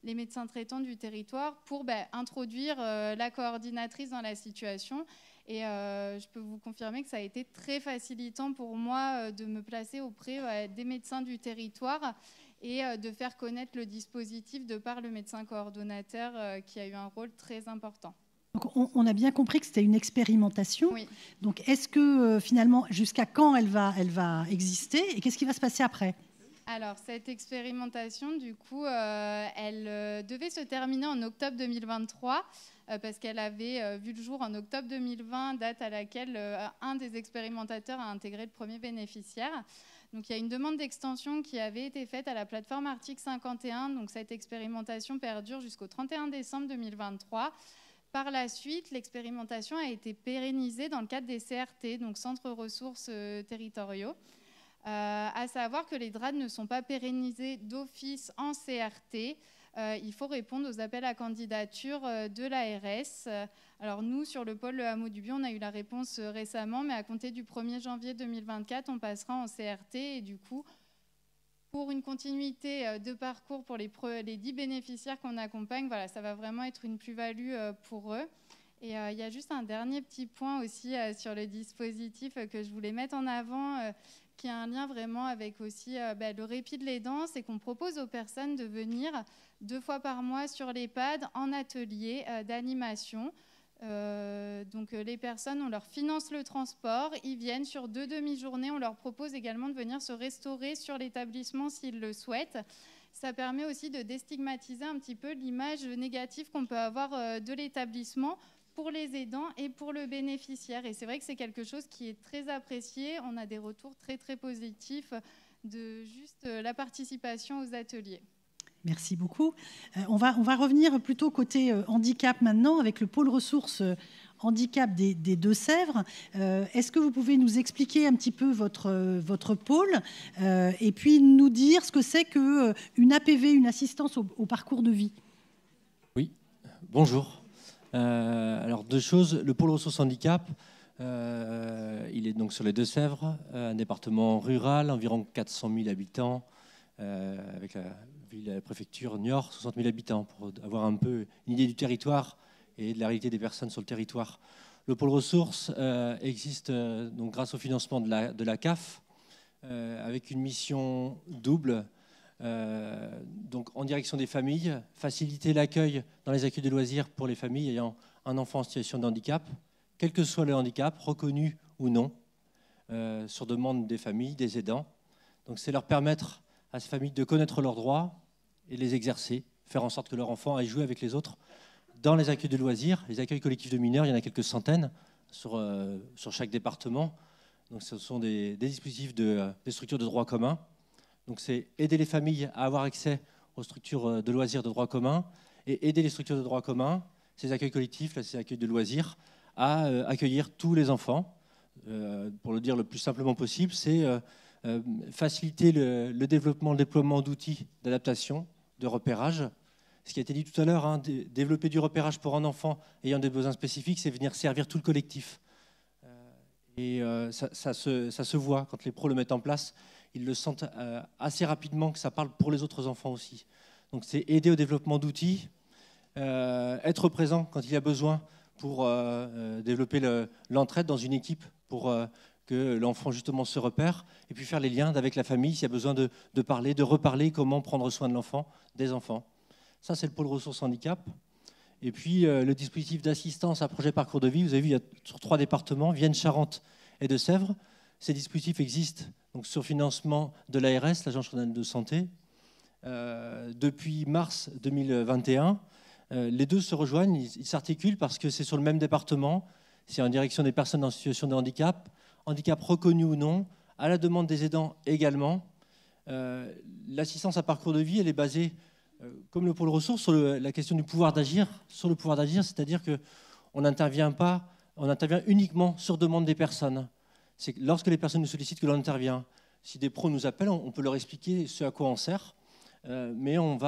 les médecins traitants du territoire, pour introduire la coordinatrice dans la situation. Et je peux vous confirmer que ça a été très facilitant pour moi de me placer auprès des médecins du territoire et de faire connaître le dispositif de par le médecin coordonnateur qui a eu un rôle très important. Donc on a bien compris que c'était une expérimentation. Oui. Donc est-ce que finalement, jusqu'à quand elle va exister et qu'est-ce qui va se passer après ? Alors, cette expérimentation, du coup, elle devait se terminer en octobre 2023 parce qu'elle avait vu le jour en octobre 2020, date à laquelle un des expérimentateurs a intégré le premier bénéficiaire. Donc, il y a une demande d'extension qui avait été faite à la plateforme Article 51. Donc, cette expérimentation perdure jusqu'au 31 décembre 2023. Par la suite, l'expérimentation a été pérennisée dans le cadre des CRT, donc Centres Ressources Territoriaux. À savoir que les DRAD ne sont pas pérennisés d'office en CRT. Il faut répondre aux appels à candidature de l'ARS. Alors nous, sur le pôle Le Hameau du Bion, on a eu la réponse récemment, mais à compter du 1er janvier 2024, on passera en CRT. Et du coup, pour une continuité de parcours pour les 10 bénéficiaires qu'on accompagne, voilà, ça va vraiment être une plus-value pour eux. Et il y a juste un dernier petit point aussi sur le dispositif que je voulais mettre en avant, qui a un lien vraiment avec aussi le répit de l'aidant, c'est qu'on propose aux personnes de venir 2 fois par mois sur l'EHPAD en atelier d'animation. Donc les personnes, on leur finance le transport, ils viennent sur 2 demi-journées, on leur propose également de venir se restaurer sur l'établissement s'ils le souhaitent. Ça permet aussi de déstigmatiser un petit peu l'image négative qu'on peut avoir de l'établissement pour les aidants et pour le bénéficiaire. Et c'est vrai que c'est quelque chose qui est très apprécié. On a des retours très, très positifs de juste la participation aux ateliers. Merci beaucoup. On va revenir plutôt côté handicap maintenant, avec le pôle ressources handicap des Deux-Sèvres. Est-ce que vous pouvez nous expliquer un petit peu votre pôle et puis nous dire ce que c'est qu'une APV, une assistance au parcours de vie ? Oui, bonjour. Alors 2 choses. Le pôle ressources handicap, il est donc sur les Deux-Sèvres, un département rural, environ 400 000 habitants, avec la préfecture Niort, 60 000 habitants, pour avoir un peu une idée du territoire et de la réalité des personnes sur le territoire. Le pôle ressources existe donc grâce au financement de la CAF, avec une mission double. Donc en direction des familles, faciliter l'accueil dans les accueils de loisirs pour les familles ayant un enfant en situation de handicap, quel que soit le handicap, reconnu ou non, sur demande des familles, des aidants. Donc c'est leur permettre à ces familles de connaître leurs droits et les exercer, faire en sorte que leur enfant aille jouer avec les autres dans les accueils de loisirs. Les accueils collectifs de mineurs, il y en a quelques centaines sur chaque département. Donc ce sont des dispositifs des structures de droit commun. Donc c'est aider les familles à avoir accès aux structures de loisirs de droit commun et aider les structures de droit commun, ces accueils collectifs, ces accueils de loisirs, à accueillir tous les enfants. Pour le dire le plus simplement possible, c'est faciliter le développement, le déploiement d'outils d'adaptation, de repérage. Ce qui a été dit tout à l'heure, développer du repérage pour un enfant ayant des besoins spécifiques, c'est venir servir tout le collectif. Et ça se voit quand les pros le mettent en place. Ils le sentent assez rapidement que ça parle pour les autres enfants aussi. Donc c'est aider au développement d'outils, être présent quand il y a besoin pour développer l'entraide dans une équipe pour que l'enfant justement se repère, et puis faire les liens avec la famille s'il y a besoin de parler, de reparler, comment prendre soin de l'enfant, des enfants. Ça c'est le pôle ressources handicap. Et puis le dispositif d'assistance à projet parcours de vie, vous avez vu, il y a sur 3 départements, Vienne, Charente et Deux-Sèvres. Ces dispositifs existent donc sur financement de l'ARS, l'Agence régionale de santé. Depuis mars 2021, les deux se rejoignent, ils s'articulent parce que c'est sur le même département, c'est en direction des personnes en situation de handicap reconnu ou non, à la demande des aidants également. L'assistance à parcours de vie, elle est basée, comme le pôle ressources, sur la question du pouvoir d'agir, c'est-à-dire qu'on n'intervient pas, on intervient uniquement sur demande des personnes. C'est lorsque les personnes nous sollicitent que l'on intervient. Si des pros nous appellent, on peut leur expliquer ce à quoi on sert. mais on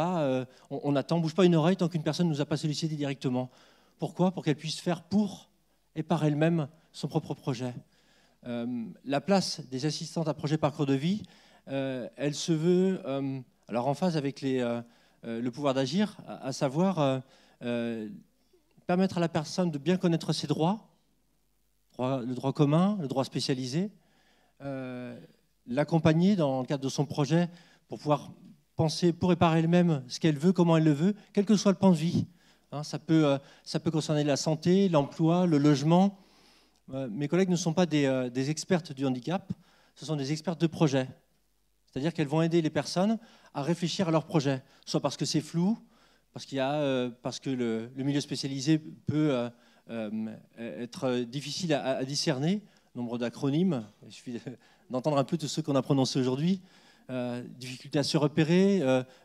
attend, on bouge pas une oreille tant qu'une personne ne nous a pas sollicité directement. Pourquoi? Pour qu'elle puisse faire pour et par elle-même son propre projet. La place des assistantes à projet parcours de vie, elle se veut alors en phase avec le pouvoir d'agir, à savoir permettre à la personne de bien connaître ses droits, le droit commun, le droit spécialisé, l'accompagner dans le cadre de son projet pour pouvoir penser pour et par elle-même ce qu'elle veut, comment elle le veut, quel que soit le pan de vie. Ça peut concerner la santé, l'emploi, le logement. Mes collègues ne sont pas des expertes du handicap, ce sont des expertes de projet. C'est-à-dire qu'elles vont aider les personnes à réfléchir à leur projet, soit parce que c'est flou, parce que le milieu spécialisé peut être difficile à discerner, nombre d'acronymes, il suffit d'entendre un peu tous ceux qu'on a prononcés aujourd'hui, difficulté à se repérer,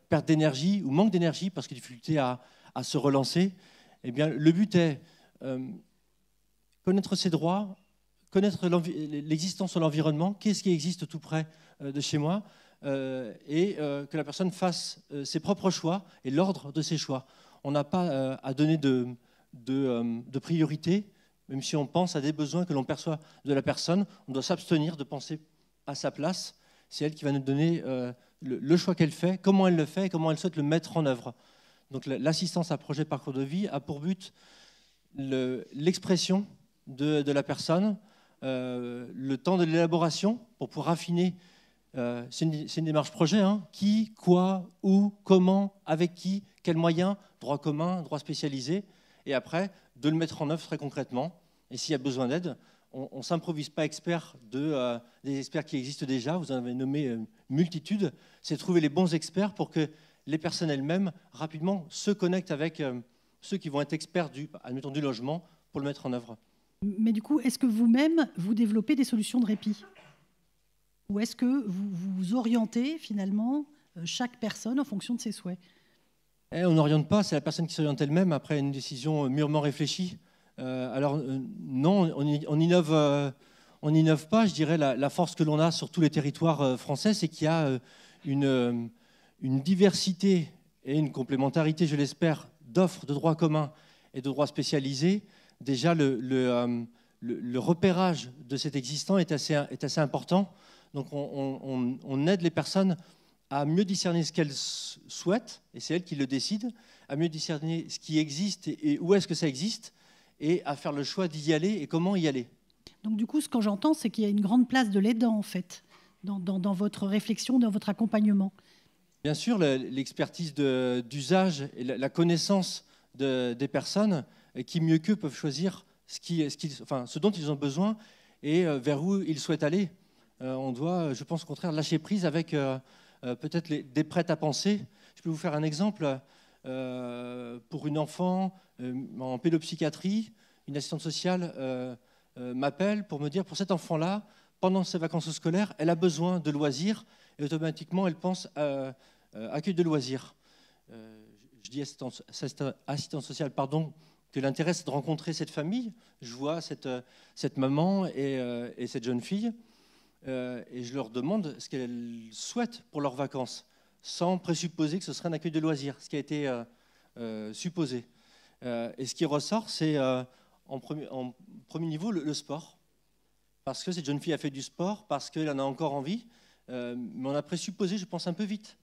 perte d'énergie ou manque d'énergie parce que difficulté à se relancer. Eh bien, le but est connaître ses droits, connaître l'existence de l'environnement, qu'est-ce qui existe tout près de chez moi, et que la personne fasse ses propres choix et l'ordre de ses choix. On n'a pas à donner de priorité, même si on pense à des besoins que l'on perçoit de la personne, on doit s'abstenir de penser à sa place. C'est elle qui va nous donner le choix qu'elle fait, comment elle le fait et comment elle souhaite le mettre en œuvre. Donc l'assistance à projet parcours de vie a pour but l'expression de la personne, le temps de l'élaboration pour pouvoir affiner. C'est une démarche projet, hein. Qui, quoi, où, comment, avec qui, quels moyens, droit commun, droit spécialisé, et après de le mettre en œuvre très concrètement. Et s'il y a besoin d'aide, on ne s'improvise pas expert des experts qui existent déjà, vous en avez nommé multitude, c'est trouver les bons experts pour que les personnes elles-mêmes rapidement se connectent avec ceux qui vont être experts admettons, du logement pour le mettre en œuvre. Mais du coup, est-ce que vous-même, vous développez des solutions de répit? Ou est-ce que vous orientez finalement chaque personne en fonction de ses souhaits? On n'oriente pas, c'est la personne qui s'oriente elle-même après une décision mûrement réfléchie. Non, on n'innove pas. Je dirais la force que l'on a sur tous les territoires français, c'est qu'il y a une diversité et une complémentarité, je l'espère, d'offres de droit commun et de droit spécialisé. Déjà, le repérage de cet existant est assez important. Donc, on aide les personnes à mieux discerner ce qu'elles souhaitent, et c'est elles qui le décident, à mieux discerner ce qui existe et où est-ce que ça existe, et à faire le choix d'y aller et comment y aller. Donc, du coup, ce que j'entends, c'est qu'il y a une grande place de l'aidant, en fait, dans votre réflexion, dans votre accompagnement. Bien sûr, l'expertise d'usage et la connaissance des personnes qui, mieux qu'eux, peuvent choisir ce dont ils ont besoin et vers où ils souhaitent aller. On doit, je pense, au contraire, lâcher prise avec peut-être des prêts à penser. Je peux vous faire un exemple. Pour une enfant en pédopsychiatrie, une assistante sociale m'appelle pour me dire, pour cet enfant-là, pendant ses vacances scolaires, elle a besoin de loisirs et automatiquement, elle pense à accueil de loisirs. Je dis assistante sociale, pardon, que l'intérêt, c'est de rencontrer cette famille. Je vois cette maman et cette jeune fille et je leur demande ce qu'elles souhaitent pour leurs vacances, sans présupposer que ce serait un accueil de loisirs, ce qui a été supposé. Et ce qui ressort, c'est en premier niveau le sport. Parce que cette jeune fille a fait du sport, parce qu'elle en a encore envie, mais on a présupposé, je pense, un peu vite.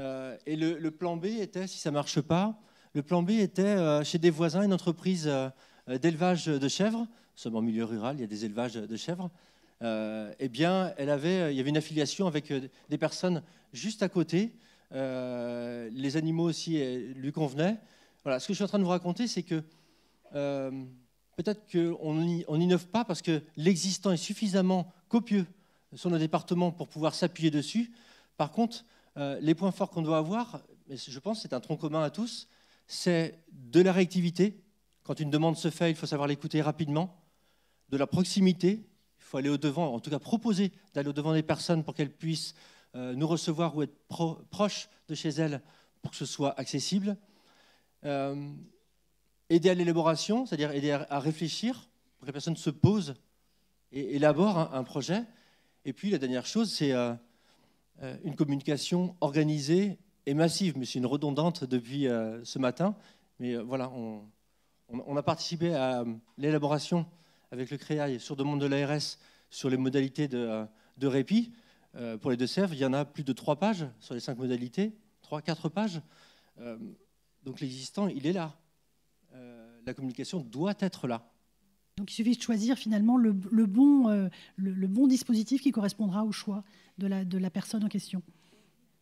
Et le plan B était, si ça ne marche pas, le plan B était chez des voisins, une entreprise d'élevage de chèvres, nous sommes en milieu rural, il y a des élevages de chèvres. Eh bien, il y avait une affiliation avec des personnes juste à côté. Les animaux aussi lui convenaient. Voilà, ce que je suis en train de vous raconter, c'est que peut-être qu'on n'innove pas parce que l'existant est suffisamment copieux sur nos départements pour pouvoir s'appuyer dessus. Par contre, les points forts qu'on doit avoir, je pense que c'est un tronc commun à tous, c'est de la réactivité. Quand une demande se fait, il faut savoir l'écouter rapidement. De la proximité. Il faut aller au-devant, en tout cas proposer d'aller au-devant des personnes pour qu'elles puissent nous recevoir ou être proches de chez elles pour que ce soit accessible. Aider à l'élaboration, c'est-à-dire aider à réfléchir pour que la personne se pose et élabore un projet. Et puis la dernière chose, c'est une communication organisée est massive, mais c'est une redondante depuis ce matin. Mais voilà, on a participé à l'élaboration avec le CREAI sur demande de l'ARS sur les modalités de répit. Pour les Deux-Sèvres, il y en a plus de 3 pages sur les 5 modalités, 3-4 pages. Donc l'existant, il est là. La communication doit être là. Donc il suffit de choisir finalement le bon dispositif qui correspondra au choix de la personne en question.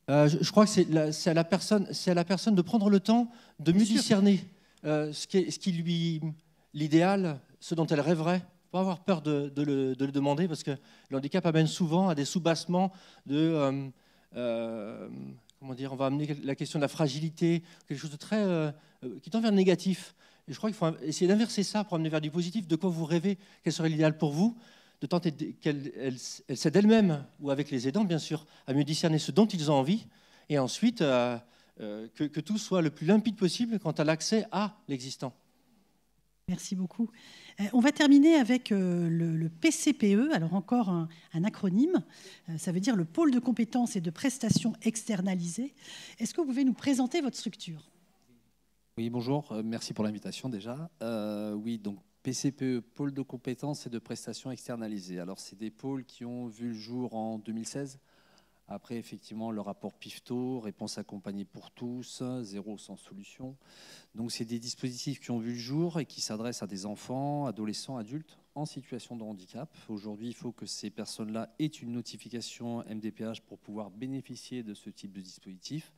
Je crois que c'est à la personne de prendre le temps de mieux discerner ce qui lui l'idéal, ce dont elle rêverait. Pas avoir peur de le demander, parce que le handicap amène souvent à des soubassements de comment dire, on va amener la question de la fragilité, quelque chose de très qui tend vers le négatif. Et je crois qu'il faut essayer d'inverser ça pour amener vers du positif. De quoi vous rêvez, quel serait l'idéal pour vous, de tenter qu'elle s'aide elle-même, ou avec les aidants bien sûr, à mieux discerner ce dont ils ont envie, et ensuite que tout soit le plus limpide possible quant à l'accès à l'existant. Merci beaucoup. On va terminer avec le PCPE, alors encore un acronyme. Ça veut dire le pôle de compétences et de prestations externalisées. Est-ce que vous pouvez nous présenter votre structure ? Oui, bonjour. Merci pour l'invitation déjà. Oui, donc PCPE, pôle de compétences et de prestations externalisées. Alors, c'est des pôles qui ont vu le jour en 2016. Après, effectivement, le rapport PIFTO, réponse accompagnée pour tous, zéro sans solution. Donc, c'est des dispositifs qui ont vu le jour et qui s'adressent à des enfants, adolescents, adultes en situation de handicap. Aujourd'hui, il faut que ces personnes-là aient une notification MDPH pour pouvoir bénéficier de ce type de dispositif.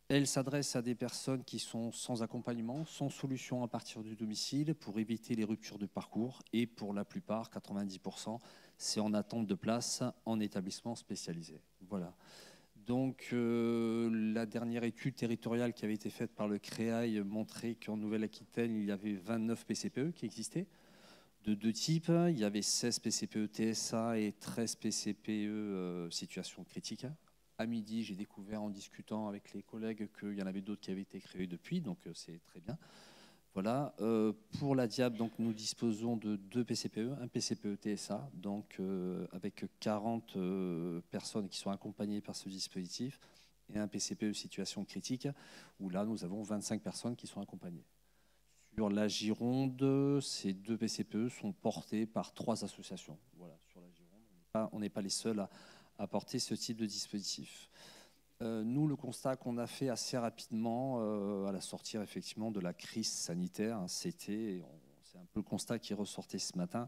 Elles s'adressent à des personnes qui sont sans accompagnement, sans solution à partir du domicile pour éviter les ruptures de parcours. Et pour la plupart, 90%, c'est en attente de place en établissement spécialisé. Voilà. Donc, la dernière étude territoriale qui avait été faite par le CREAI montrait qu'en Nouvelle-Aquitaine, il y avait 29 PCPE qui existaient, de 2 types. Il y avait 16 PCPE TSA et 13 PCPE situation critique. À midi, j'ai découvert en discutant avec les collègues qu'il y en avait d'autres qui avaient été créés depuis, donc c'est très bien. Voilà. Pour la DIAB, donc, nous disposons de 2 PCPE, un PCPE TSA, donc, avec 40 personnes qui sont accompagnées par ce dispositif, et un PCPE situation critique, où là, nous avons 25 personnes qui sont accompagnées. Sur la Gironde, ces 2 PCPE sont portés par 3 associations. Voilà, sur la Gironde, on n'est pas les seuls à porter ce type de dispositif. Nous, le constat qu'on a fait assez rapidement à la sortie effectivement de la crise sanitaire, c'est un peu le constat qui ressortait ce matin,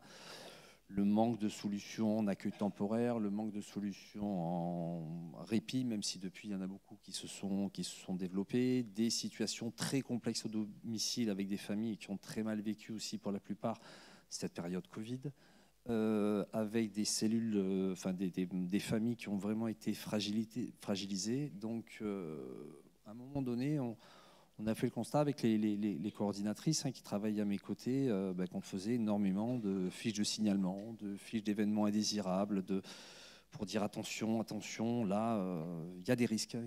le manque de solutions en accueil temporaire, le manque de solutions en répit, même si depuis il y en a beaucoup qui se sont développées, des situations très complexes au domicile avec des familles qui ont très mal vécu aussi pour la plupart cette période Covid. Avec des cellules, des familles qui ont vraiment été fragilisées. Donc, à un moment donné, on a fait le constat avec les coordinatrices qui travaillent à mes côtés, qu'on faisait énormément de fiches de signalement, de fiches d'événements indésirables, pour dire attention, là, il y a des risques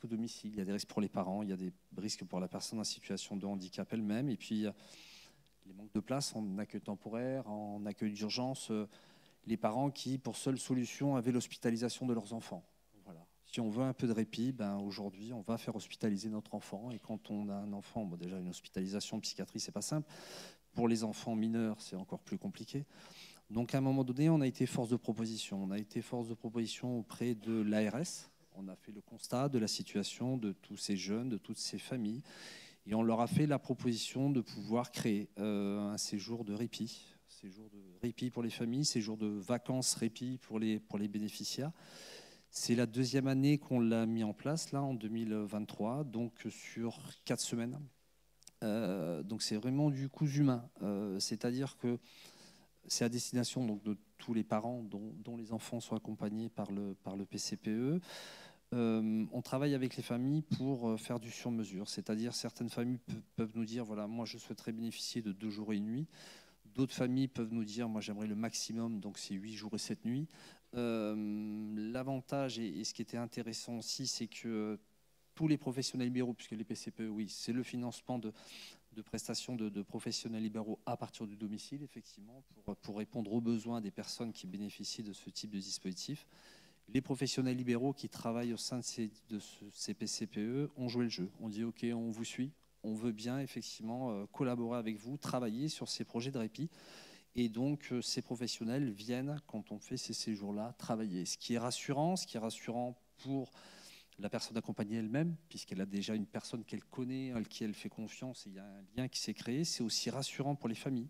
au domicile, il y a des risques pour les parents, il y a des risques pour la personne en situation de handicap elle-même, et puis les manques de place en accueil temporaire, en accueil d'urgence, les parents qui, pour seule solution, avaient l'hospitalisation de leurs enfants. Voilà. Si on veut un peu de répit, aujourd'hui, on va faire hospitaliser notre enfant. Et quand on a un enfant, déjà une hospitalisation en psychiatrie, c'est pas simple. Pour les enfants mineurs, c'est encore plus compliqué. Donc, à un moment donné, on a été force de proposition. On a été force de proposition auprès de l'ARS. On a fait le constat de la situation de tous ces jeunes, de toutes ces familles. Et on leur a fait la proposition de pouvoir créer un séjour de répit pour les familles, séjour de vacances répit pour les bénéficiaires. C'est la 2e année qu'on l'a mis en place, là, en 2023, donc sur 4 semaines. Donc c'est vraiment du cousu humain. C'est-à-dire que c'est à destination donc, de tous les parents dont les enfants sont accompagnés par le PCPE. On travaille avec les familles pour faire du sur-mesure, c'est-à-dire certaines familles peuvent nous dire voilà, moi je souhaiterais bénéficier de 2 jours et 1 nuit. D'autres familles peuvent nous dire moi j'aimerais le maximum, donc c'est 8 jours et 7 nuits. L'avantage et ce qui était intéressant aussi, c'est que tous les professionnels libéraux, puisque les PCPE, oui, c'est le financement de prestations de professionnels libéraux à partir du domicile, effectivement, pour répondre aux besoins des personnes qui bénéficient de ce type de dispositif. les professionnels libéraux qui travaillent au sein de ces PCPE ont joué le jeu. On dit ok, on vous suit, on veut bien effectivement collaborer avec vous, travailler sur ces projets de répit. Et donc, ces professionnels viennent, quand on fait ces séjours-là, travailler. Ce qui est rassurant pour la personne accompagnée elle-même, puisqu'elle a déjà une personne qu'elle connaît, à qui elle fait confiance, et il y a un lien qui s'est créé. C'est aussi rassurant pour les familles,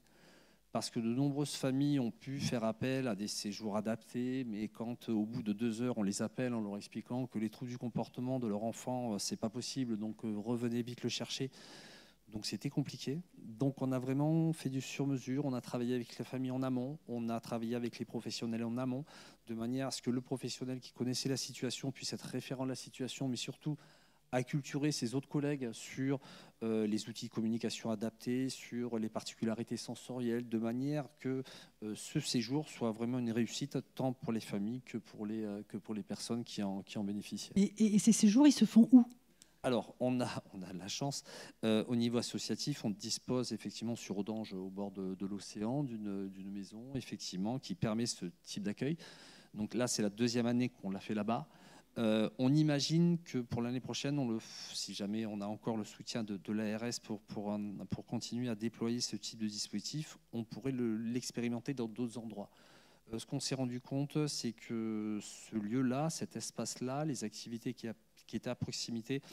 parce que de nombreuses familles ont pu faire appel à des séjours adaptés, mais quand au bout de 2 heures, on les appelle en leur expliquant que les troubles du comportement de leur enfant, c'est pas possible, donc revenez vite le chercher. Donc c'était compliqué. Donc on a vraiment fait du sur-mesure, on a travaillé avec la famille en amont, on a travaillé avec les professionnels en amont, de manière à ce que le professionnel qui connaissait la situation puisse être référent de la situation, mais surtout acculturer ses autres collègues sur les outils de communication adaptés, sur les particularités sensorielles, de manière que ce séjour soit vraiment une réussite tant pour les familles que pour les personnes qui en bénéficient. Et ces séjours, ils se font où ? Alors, on a la chance, au niveau associatif, on dispose effectivement sur Audange, au bord de l'océan, d'une maison effectivement qui permet ce type d'accueil. Donc là, c'est la 2e année qu'on l'a fait là-bas. On imagine que pour l'année prochaine, si jamais on a encore le soutien de l'ARS pour continuer à déployer ce type de dispositif, on pourrait l'expérimenter dans d'autres endroits. Ce qu'on s'est rendu compte, c'est que ce lieu-là, cet espace-là, les activités qui étaient à proximité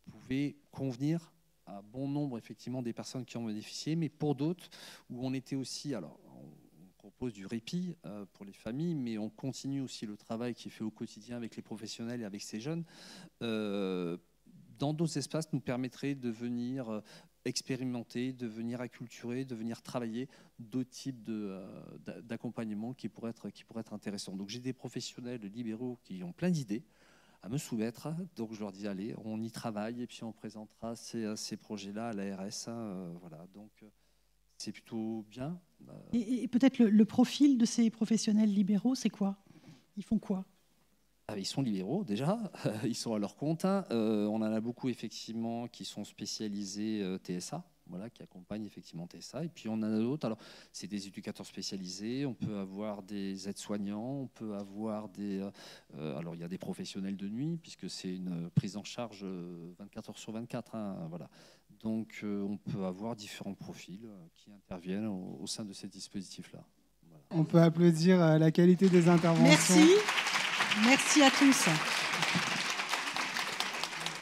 pouvaient convenir à bon nombre effectivement des personnes qui en bénéficiaient, mais pour d'autres où on était aussi, alors on propose du répit pour les familles, mais on continue aussi le travail qui est fait au quotidien avec les professionnels et avec ces jeunes. Dans d'autres espaces nous permettrait de venir expérimenter, de venir acculturer, de venir travailler d'autres types d'accompagnement qui pourraient être intéressants. Donc j'ai des professionnels libéraux qui ont plein d'idées à me soumettre, donc je leur dis allez, on y travaille et puis on présentera ces projets-là à l'ARS. Voilà, donc c'est plutôt bien. Et peut-être le profil de ces professionnels libéraux, c'est quoi ? Ils font quoi ? Ils sont libéraux déjà, ils sont à leur compte. On en a beaucoup effectivement qui sont spécialisés TSA, voilà, qui accompagnent effectivement TSA. Et puis on en a d'autres. Alors c'est des éducateurs spécialisés. On peut avoir des aides-soignants. On peut avoir alors il y a des professionnels de nuit puisque c'est une prise en charge 24 heures sur 24. Voilà. Donc on peut avoir différents profils qui interviennent au sein de ces dispositifs-là. Voilà. On peut applaudir la qualité des interventions. Merci. Merci à tous.